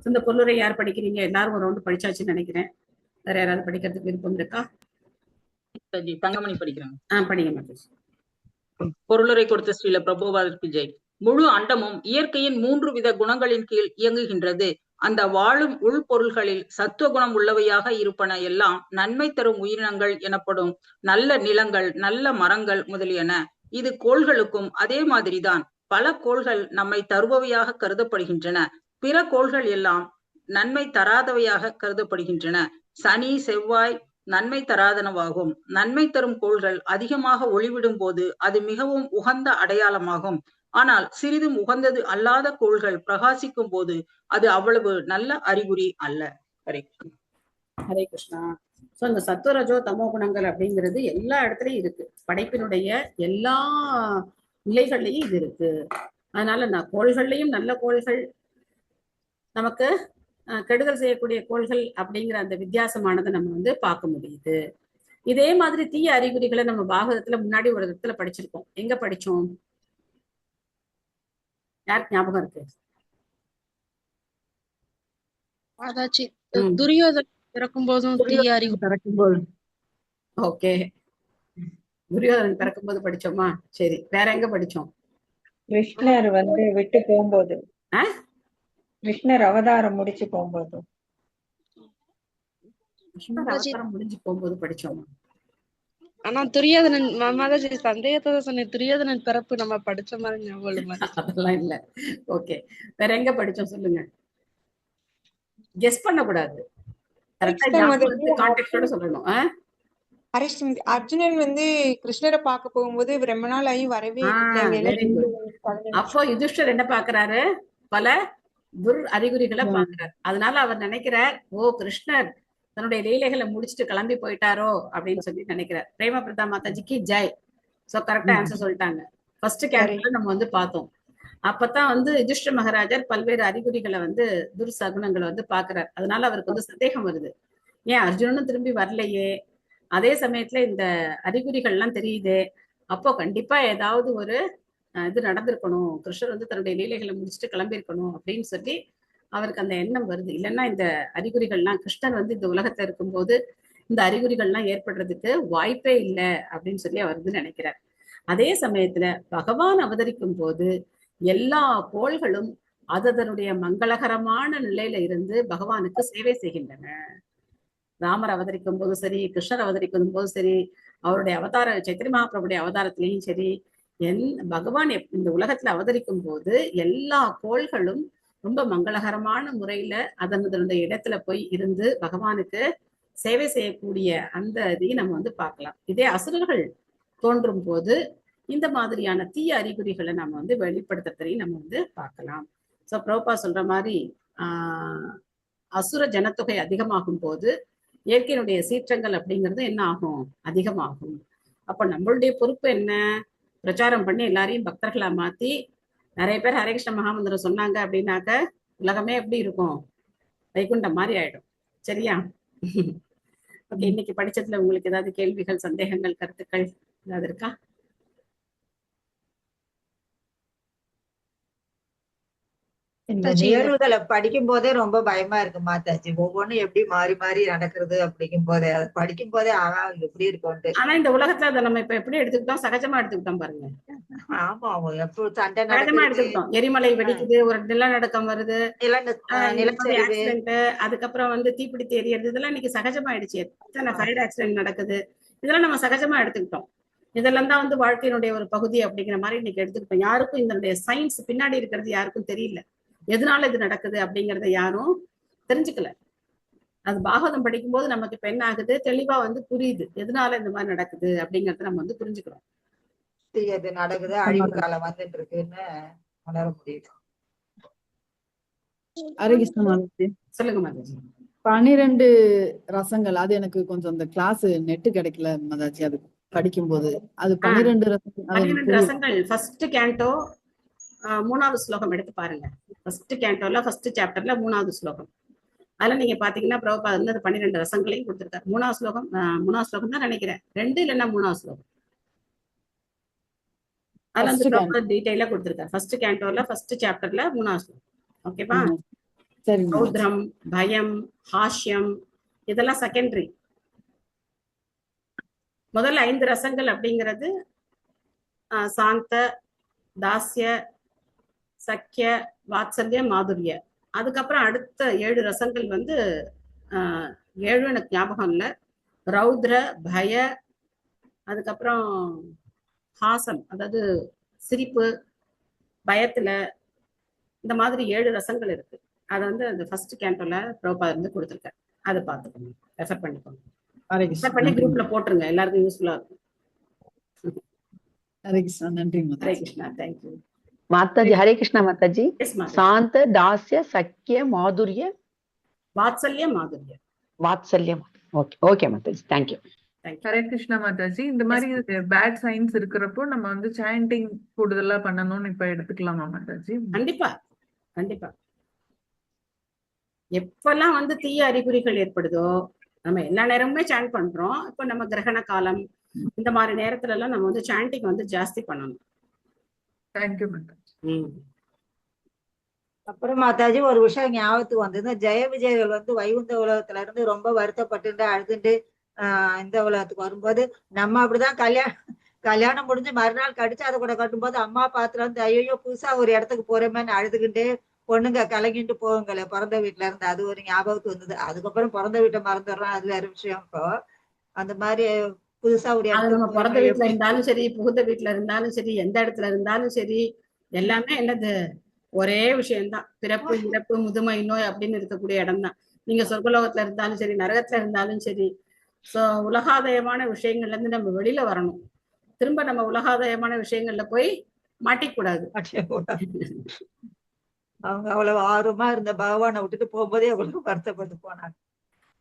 Speaker 1: இந்த பொருளுரை யார் படிக்கிறீங்க? எல்லாரும் ஒரு ரவுண்டு படிச்சாச்சுன்னு நினைக்கிறேன். வேற யாராவது படிக்கிறதுக்கு விருப்பம் இருக்கா?
Speaker 18: மாதாஜி, தங்கமணி படிக்கிறாங்க.
Speaker 1: படிங்க மாதாஜி.
Speaker 18: பொருளுரை கொடுத்த ஸ்ரீல பிரபுபாதருக்கு ஜெய். முழு அண்டமும் இயற்கையின் 3 வித குணங்களின் கீழ் இயங்குகின்றது. அந்த வாழும் உள்பொருள்களில் சத்துவ குணம் உள்ளவையாக இருப்பன எல்லாம் நன்மை தரும் உயிரினங்கள் எனப்படும் நல்ல நிலங்கள், நல்ல மரங்கள் முதலியன. இது கோள்களுக்கும் அதே மாதிரிதான். பல கோள்கள் நம்மை தருபவையாக கருதப்படுகின்றன. பிற கோள்கள் எல்லாம் நன்மை தராதவையாக கருதப்படுகின்றன. சனி, செவ்வாய் நன்மை தராதனவாகும். நன்மை தரும் கோள்கள் அதிகமாக ஒளிவிடும் போது அது மிகவும் உகந்த அடையாளமாகும். ஆனால் சிறிதும் உகந்தது அல்லாத கோள்கள் பிரகாசிக்கும் போது அது அவ்வளவு நல்ல அறிகுறி அல்ல.
Speaker 1: ஹரே கிருஷ்ணா. சோ இந்த சத்துவரஜோ தமோ குணங்கள் அப்படிங்கிறது எல்லா இடத்துலயும் இருக்கு. படைப்பினுடைய எல்லா நிலைகள்லயும் இது இருக்கு. அதனால கோள்கள்லயும் நல்ல கோள்கள், நமக்கு கெடுதல் செய்யக்கூடிய கோள்கள் அப்படிங்கிற அந்த வித்தியாசமானதை நம்ம பார்க்க முடியுது. இதே மாதிரி தீய அறிகுறிகளை நம்ம பாகவதத்துல முன்னாடி ஒரு இடத்துல படிச்சிருக்கோம். எங்க படிச்சோம்? யாருக்கு ஞாபகம் இருக்கு?
Speaker 9: துரியோதனன் பிறக்கும் போதும் தீய அறிகுறி.
Speaker 1: ஓகே, துரியோதனன் பிறக்கும் போது படிச்சோமா? சரி, வேற எங்க படிச்சோம்?
Speaker 19: கிருஷ்ணர் விட்டு போகும்போது, கிருஷ்ணர் அவதாரம் முடிச்சு போகும்போது,
Speaker 1: அவதாரம் முடிஞ்சு போகும்போது படிச்சோமா?
Speaker 9: ஆனா துரியோதனன் மாதாஜி சந்தேகத்தோட சொன்ன துரியோதனன் பிறப்பு நம்ம படிச்ச மாதிரி ஞாபகம்.
Speaker 1: அதெல்லாம் இல்ல. ஓகே, வேற எங்க படிச்சோம் சொல்லுங்க. கெஸ் பண்ண கூடாது, கான்டெக்ஸ்டோட சொல்லணும்.
Speaker 20: அர்ஜுனன் கிருஷ்ணரை பார்க்க போகும்போது ரொம்ப நாள் ஆகி வரவே இல்லை.
Speaker 1: அப்போ யுதிஷ்டர் என்ன பாக்குறாரு? பல துர் அறிகுறிகளை பாக்குறாரு. அதனால அவர் நினைக்கிறார், ஓ கிருஷ்ணர் தன்னுடைய லீலைகளை முடிச்சுட்டு கிளம்பி போயிட்டாரோ அப்படின்னு சொல்லி நினைக்கிறார். பிரேம பிரதா மாதாஜிக்கு ஜெய். சோ கரெக்டா ஆன்சர் சொல்லிட்டாங்க. ஃபர்ஸ்ட் கேரக்டர்ல நம்ம பார்த்தோம். அப்பதான் யுதிஷ்ட மகாராஜர் பல்வேறு அறிகுறிகளை துர்சகுனங்களை பாக்குறாரு. அதனால அவருக்கு சந்தேகம் வருது, ஏன் அர்ஜுனனும் திரும்பி வரலையே, அதே சமயத்துல இந்த அறிகுறிகள் எல்லாம் தெரியுதே, அப்போ கண்டிப்பா ஏதாவது ஒரு இது நடந்திருக்கணும், கிருஷ்ணர் தன்னுடைய லீலைகளை முடிச்சுட்டு கிளம்பி இருக்கணும் அப்படின்னு சொல்லி அவருக்கு அந்த எண்ணம் வருது. இல்லைன்னா இந்த அறிகுறிகள்லாம் கிருஷ்ணர் இந்த உலகத்துல இருக்கும்போது இந்த அறிகுறிகள்லாம் ஏற்படுறதுக்கு வாய்ப்பே இல்லை அப்படின்னு சொல்லி அவர் நினைக்கிறார். அதே சமயத்துல பகவான் அவதரிக்கும் போது எல்லா கோள்களும் அதனுடைய மங்களகரமான நிலையில இருந்து பகவானுக்கு சேவை செய்கின்றன. ராமர் அவதரிக்கும் போதும் சரி, கிருஷ்ணர் அவதரிக்கும் போதும் சரி, அவருடைய அவதார சைத்தன்ய மகாபிரபுடைய அவதாரத்திலையும் சரி, பகவான் இந்த உலகத்துல அவதரிக்கும் போது எல்லா கோள்களும் ரொம்ப மங்களகரமான முறையில அதனுடைய இடத்துல போய் இருந்து பகவானுக்கு சேவை செய்யக்கூடிய அந்த இதையும் நம்ம பார்க்கலாம். இதே அசுரர்கள் தோன்றும் போது இந்த மாதிரியான தீய அறிகுறிகளை நம்ம வெளிப்படுத்துறதையும் நம்ம பார்க்கலாம். சோ பிரபுபா சொல்ற மாதிரி அசுர ஜனத்தொகை அதிகமாகும் போது இயற்கையினுடைய சீற்றங்கள் அப்படிங்கிறது என்ன ஆகும்? அதிகமாகும். அப்ப நம்மளுடைய பொறுப்பு என்ன? பிரச்சாரம் பண்ணி எல்லாரையும் பக்தர்களா மாத்தி நிறைய பேர் ஹரே கிருஷ்ண மகாமந்திரம் சொன்னாங்க அப்படின்னாக்க உலகமே எப்படி இருக்கும்? வைகுண்டம் மாதிரி ஆயிடும். சரியா? ஓகே, இன்னைக்கு படிச்சதுல உங்களுக்கு ஏதாவது கேள்விகள், சந்தேகங்கள், கருத்துக்கள் ஏதாவது இருக்கா?
Speaker 21: இந்த நிகழ்வுகளை படிக்கும் போதே ரொம்ப பயமா இருக்கு மாதாஜி. ஒவ்வொன்னும் எப்படி மாறி மாறி நடக்கிறது அப்படிங்கும் போதே, அதை படிக்கும் போதே எப்படி இருக்கும்.
Speaker 1: ஆனா இந்த உலகத்துல அதை நம்ம இப்ப எப்படி எடுத்துக்கிட்டோம்? சகஜமா எடுத்துக்கிட்டோம் பாருங்க.
Speaker 21: ஆமா, எப்போ சண்டை
Speaker 1: சகஜமா எடுத்துக்கிட்டோம். எரிமலை வெடிக்குது, ஒரு நிலநடுக்கம் வருது, ஆக்சிடென்ட், அதுக்கப்புறம் தீப்பிடித்து எரியறது, இதெல்லாம் இன்னைக்கு சகஜமாயிடுச்சு. எத்தனை ஃபயர் ஆக்சிடென்ட் நடக்குது, இதெல்லாம் நம்ம சகஜமா எடுத்துக்கிட்டோம். இதெல்லாம் தான் வாழ்க்கையினுடைய ஒரு பகுதி அப்படிங்கிற மாதிரி இன்னைக்கு எடுத்துக்கிட்டோம். யாருக்கும் இதனுடைய சயின்ஸ் பின்னாடி இருக்கிறது யாருக்கும் தெரியல. எதனால இது நடக்குது அப்படிங்கறத யாரும் தெரிஞ்சுக்கல. அது பாகவதம் படிக்கும் போது நமக்கு இப்ப என்ன ஆகுது? தெளிவா புரியுது எதனால இந்த மாதிரி நடக்குது அப்படிங்கறத நம்ம புரிஞ்சுக்கிறோம்.
Speaker 21: நடக்குது, அழிவு காலம் வந்துட்டு இருக்குன்னு உணர முடியுது.
Speaker 11: ஹரே கிருஷ்ண மாதாஜி.
Speaker 1: சொல்லுங்க மாதாஜி.
Speaker 11: 12 ரசங்கள், அது எனக்கு கொஞ்சம் அந்த கிளாஸ் நெட்டு கிடைக்கல மாதாஜி. அது படிக்கும் போது அது 12
Speaker 1: ரசங்கள் ஃபர்ஸ்ட் கேண்டோ 3வது ஸ்லோகம் எடுத்து பாருங்க. ஃபர்ஸ்ட் கேண்டோல ஃபர்ஸ்ட் சாப்டர்ல 3வது ஸ்லோகம். அதுல நீங்க பாத்தீங்கன்னா பிரபுபாத் அந்த 12 ரசங்களையும் கொடுத்திருக்காரு. 3வது ஸ்லோகம் தான் நினைக்கிறேன், 2 இல்லைன்னா 3வது ஸ்லோகம். அதுல டீடைலா கொடுத்திருக்காரு. ஃபர்ஸ்ட் கேண்டோல ஃபர்ஸ்ட் சாப்டர்ல 3வது ஸ்லோகம். ஓகேவா? ரௌத்ரம், பயம், ஹாஷ்யம் இதெல்லாம் செகண்டரி. முதல் 5 ரசங்கள் அப்படிங்கிறது சாந்த, தாஸ்ய, சக்கிய, வாத்சல்ய, மாதுரிய. அதுக்கப்புறம் அடுத்த 7 ரசங்கள் வந்து 7 எனக்கு ஞாபகம் இல்லை. ரௌத்ர, பய, அதுக்கப்புறம் ஹாசம், அதாவது சிரிப்பு, பயத்துல, இந்த மாதிரி 7 ரசங்கள் இருக்கு. அதை வந்து அந்த ஃபர்ஸ்ட் கேண்டோல பிரபுபாதர் வந்து கொடுத்துருக்காரு. அதை பார்த்துக்கோங்க, ரெஃபர் பண்ணிக்கோங்க. ரெஃபர் பண்ணி குரூப்ல போட்டுருங்க, எல்லாருக்கும் யூஸ்ஃபுல்லா இருக்கும்.
Speaker 11: ஹரே கிருஷ்ணா. நன்றி
Speaker 1: ஹரே கிருஷ்ணா. தேங்க்யூ
Speaker 12: மாதாஜி. ஹரே கிருஷ்ணா மாதாஜி. சாந்த, தாஸ்ய, சக்கிய, மாதுரிய,
Speaker 1: வாத்சல்ய, மாதுரிய.
Speaker 12: வாத்சல்யம். Okay okay Mataji, thank you.
Speaker 2: Hare Krishna Mataji. இந்த மாதிரி பேட் சைன்ஸ் இருக்கிறப்போ நம்ம வந்து சாண்டிங் கூடுதலா பண்ணணும்னு இப்ப எடுத்துக்கலாமா மாதாஜி?
Speaker 1: கண்டிப்பா கண்டிப்பா. எப்பெல்லாம் வந்து தீய அறிகுறிகள் ஏற்படுதோ, நம்ம எல்லா நேரமுமே சாண்ட் பண்றோம். இப்போ நம்ம கிரகண காலம் இந்த மாதிரி நேரத்துல எல்லாம் நம்ம வந்து சாண்டிங் வந்து ஜாஸ்தி பண்ணணும்.
Speaker 2: தேங்க்யூ மாதாஜி.
Speaker 21: அப்புறம் மாதாஜி ஒரு விஷயம் ஞாபகத்துக்கு வந்தது. ஜெய விஜயர்கள் வந்து வைகுந்த உலகத்துல இருந்து ரொம்ப வருத்தப்பட்டு அழுதுட்டு இந்த உலகத்துக்கு வரும்போது நம்ம அப்படிதான் கல்யாணம் முடிஞ்சு மறுநாள் கடிச்சு அதை கூட கட்டும்போது அம்மா பாத்திரம் வந்து ஐயோ புதுசா ஒரு இடத்துக்கு போறோமேன்னு அழுதுகிட்டு பொண்ணுங்க கலங்கிட்டு போகுங்களே பிறந்த வீட்டுல இருந்து. அது ஒரு ஞாபகத்துக்கு வந்தது. அதுக்கப்புறம் பிறந்த வீட்டை மறந்துடுறோம், அது வேற விஷயம். இப்போ அந்த மாதிரி புதுசா ஒரு
Speaker 1: நம்ம பிறந்த வீட்டுல இருந்தாலும் சரி, புகுந்த வீட்டுல இருந்தாலும் சரி, எந்த இடத்துல இருந்தாலும் சரி, எல்லாமே என்னது ஒரே விஷயம்தான். பிறப்பு, இறப்பு, முதுமை, நோய் அப்படின்னு இருக்கக்கூடிய இடம் தான். நீங்க சொர்க்கலோகத்துல இருந்தாலும் சரி, நரகத்துல இருந்தாலும் சரி. சோ உலகாதயமான விஷயங்கள்ல இருந்து நம்ம வெளியில வரணும். திரும்ப நம்ம உலகாதயமான விஷயங்கள்ல போய் மாட்டிக்கூடாது.
Speaker 21: அவங்க அவ்வளவு ஆர்வமா இருந்த பகவானை விட்டுட்டு போகும்போதே அவ்வளவு வருத்தப்பட்டு போனாங்க.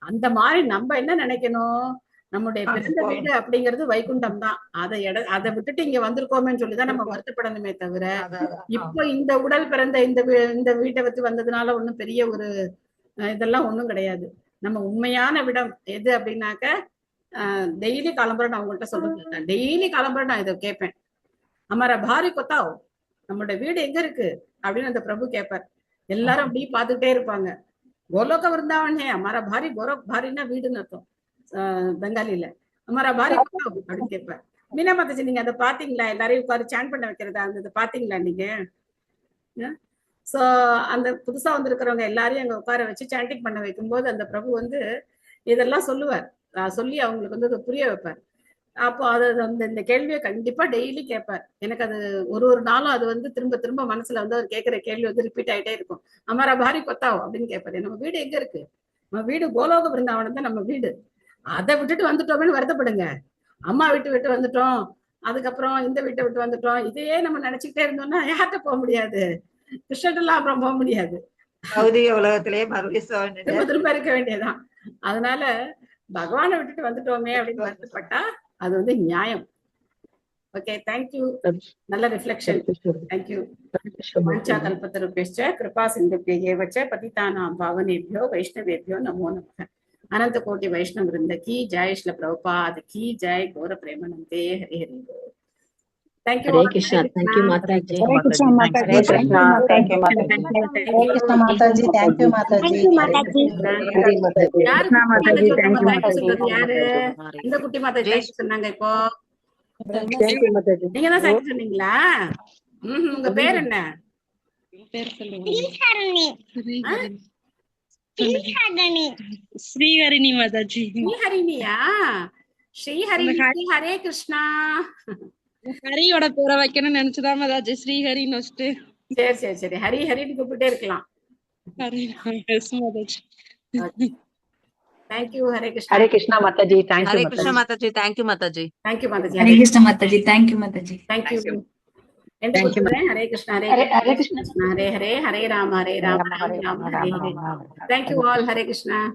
Speaker 1: அந்த மாதிரி நம்ம என்ன நினைக்கணும், நம்முடைய பிறந்த வீடு அப்படிங்கிறது வைகுண்டம் தான். அதை விட்டுட்டு இங்க வந்திருக்கோமேன்னு சொல்லிதான் நம்ம வருத்தப்படணுமே தவிர, இப்ப இந்த உடல் பிறந்த இந்த வீட்டை வச்சு வந்ததுனால ஒண்ணும் பெரிய ஒரு இதெல்லாம் ஒண்ணும் கிடையாது. நம்ம உண்மையான விடம் எது அப்படின்னாக்க, டெய்லி கிளம்புற நான் உங்கள்கிட்ட சொல்லுங்க, டெய்லி கிளம்புற நான் இதை கேட்பேன். அமர பாரி கொத்தாவ், நம்மளோட வீடு எங்க இருக்கு அப்படின்னு அந்த பிரபு கேட்பார். எல்லாரும் அப்படி பார்த்துக்கிட்டே இருப்பாங்க. கோலோக விருந்தாவனே அமர பாரி, கோலோக் பாரின்னா வீடுன்னு அர்த்தம் பெங்காலில. அமர பாரி கொத்தாவ் அப்படின்னு கேட்பார். மீனா மாதாஜி, நீங்க அதை பாத்தீங்களா? எல்லாரையும் உட்காரு சாண்ட் பண்ண வைக்கிறதா அந்த பாத்தீங்களா நீங்க? சோ அந்த புதுசா வந்திருக்கிறவங்க எல்லாரையும் அங்க உட்கார வச்சு சாண்டிங் பண்ண வைக்கும்போது அந்த பிரபு வந்து இதெல்லாம் சொல்லுவார். சொல்லி அவங்களுக்கு வந்து அதை புரிய வைப்பார். அப்போ அது வந்து இந்த கேள்வியை கண்டிப்பா டெய்லி கேட்பார். எனக்கு அது ஒரு நாளும் அது வந்து திரும்ப திரும்ப மனசுல வந்து அவர் கேட்கிற கேள்வி வந்து ரிப்பீட் ஆயிட்டே இருக்கும். அமரா பாரி கொத்தாவோ அப்படின்னு கேட்பாரு. நம்ம வீடு எங்க இருக்கு? நம்ம வீடு கோலோக பிருந்தாவனம் தான் நம்ம வீடு. அதை விட்டுட்டு வந்துட்டோம்னு வருத்தப்படுங்க. அம்மா விட்டு வந்துட்டோம், அதுக்கப்புறம் இந்த வீட்டை விட்டு வந்துட்டோம், இதையே நம்ம நினைச்சுக்கிட்டே இருந்தோம்னா யார்கிட்ட போக முடியாது, கிருஷ்ணர்லாம் அப்புறம் போக முடியாது.
Speaker 21: உலகத்திலேயே மறுபடியும்
Speaker 1: திரும்ப இருக்க வேண்டியதான். அதனால பகவானை விட்டுட்டு வந்துட்டோமே அப்படின்னு வருத்தப்பட்டா அது வந்து நியாயம். Okay, thank you. நல்ல ரிஃப்ளெக்ஷன். தேங்க்யூ. வாஞ்சா கல்பத்தருभ्यश्च कृपा सिन्धुभ्यः च पतितानां पावनेभ्यो वैष्णवेभ्यो नमो नमः. अनंत कोटि वैष्णव वृंद की जय, श्रील प्रभुपाद की जय, गौर प्रेमानंदे, हरे हरे बोल. Thank you.
Speaker 5: Hare Krishna. Thank you Mataji.
Speaker 15: Hare Krishna Mataji. Hare Krishna. Thank you Mataji. Hare Krishna Mataji. Thank you Mataji.
Speaker 21: Thank you Mataji.
Speaker 1: Hare Mataji. Krishna Mataji. Thank you Mataji. யாரு இந்த குட்டி மாதாஜி சொன்னாங்க இப்போ?
Speaker 21: Thank you Mataji.
Speaker 1: நீங்க தான் சாக்கி சொன்னீங்களா? உங்க பேர் என்ன?
Speaker 21: பேர் சொல்லுங்க. ஸ்ரீஹரிணி மாதாஜி.
Speaker 1: ஸ்ரீஹரிணியா? ஸ்ரீஹரிணி. ஹரே கிருஷ்ணா.
Speaker 21: ஹரியோட பேரை வைக்கணும்னு நினைச்சுதான் மாதாஜி ஸ்ரீஹரின்னு வச்சுட்டு.
Speaker 1: சரி சரி சரி, ஹரி ஹரின்னு கூப்பிட்டே இருக்கலாம். Thank you. Hare Krishna.
Speaker 12: Hare Krishna Mataji. Thank you.
Speaker 21: Hare Krishna Mataji. Thank you Mataji.
Speaker 1: Thank you Mataji.
Speaker 7: Hare Krishna Mataji. Thank you Mataji.
Speaker 1: Thank you. Thank you. Hare Krishna. Hare Krishna. Hare Hare. Hare Rama. Hare Rama. Hare Rama. Hare Hare. Thank you all. Hare Krishna.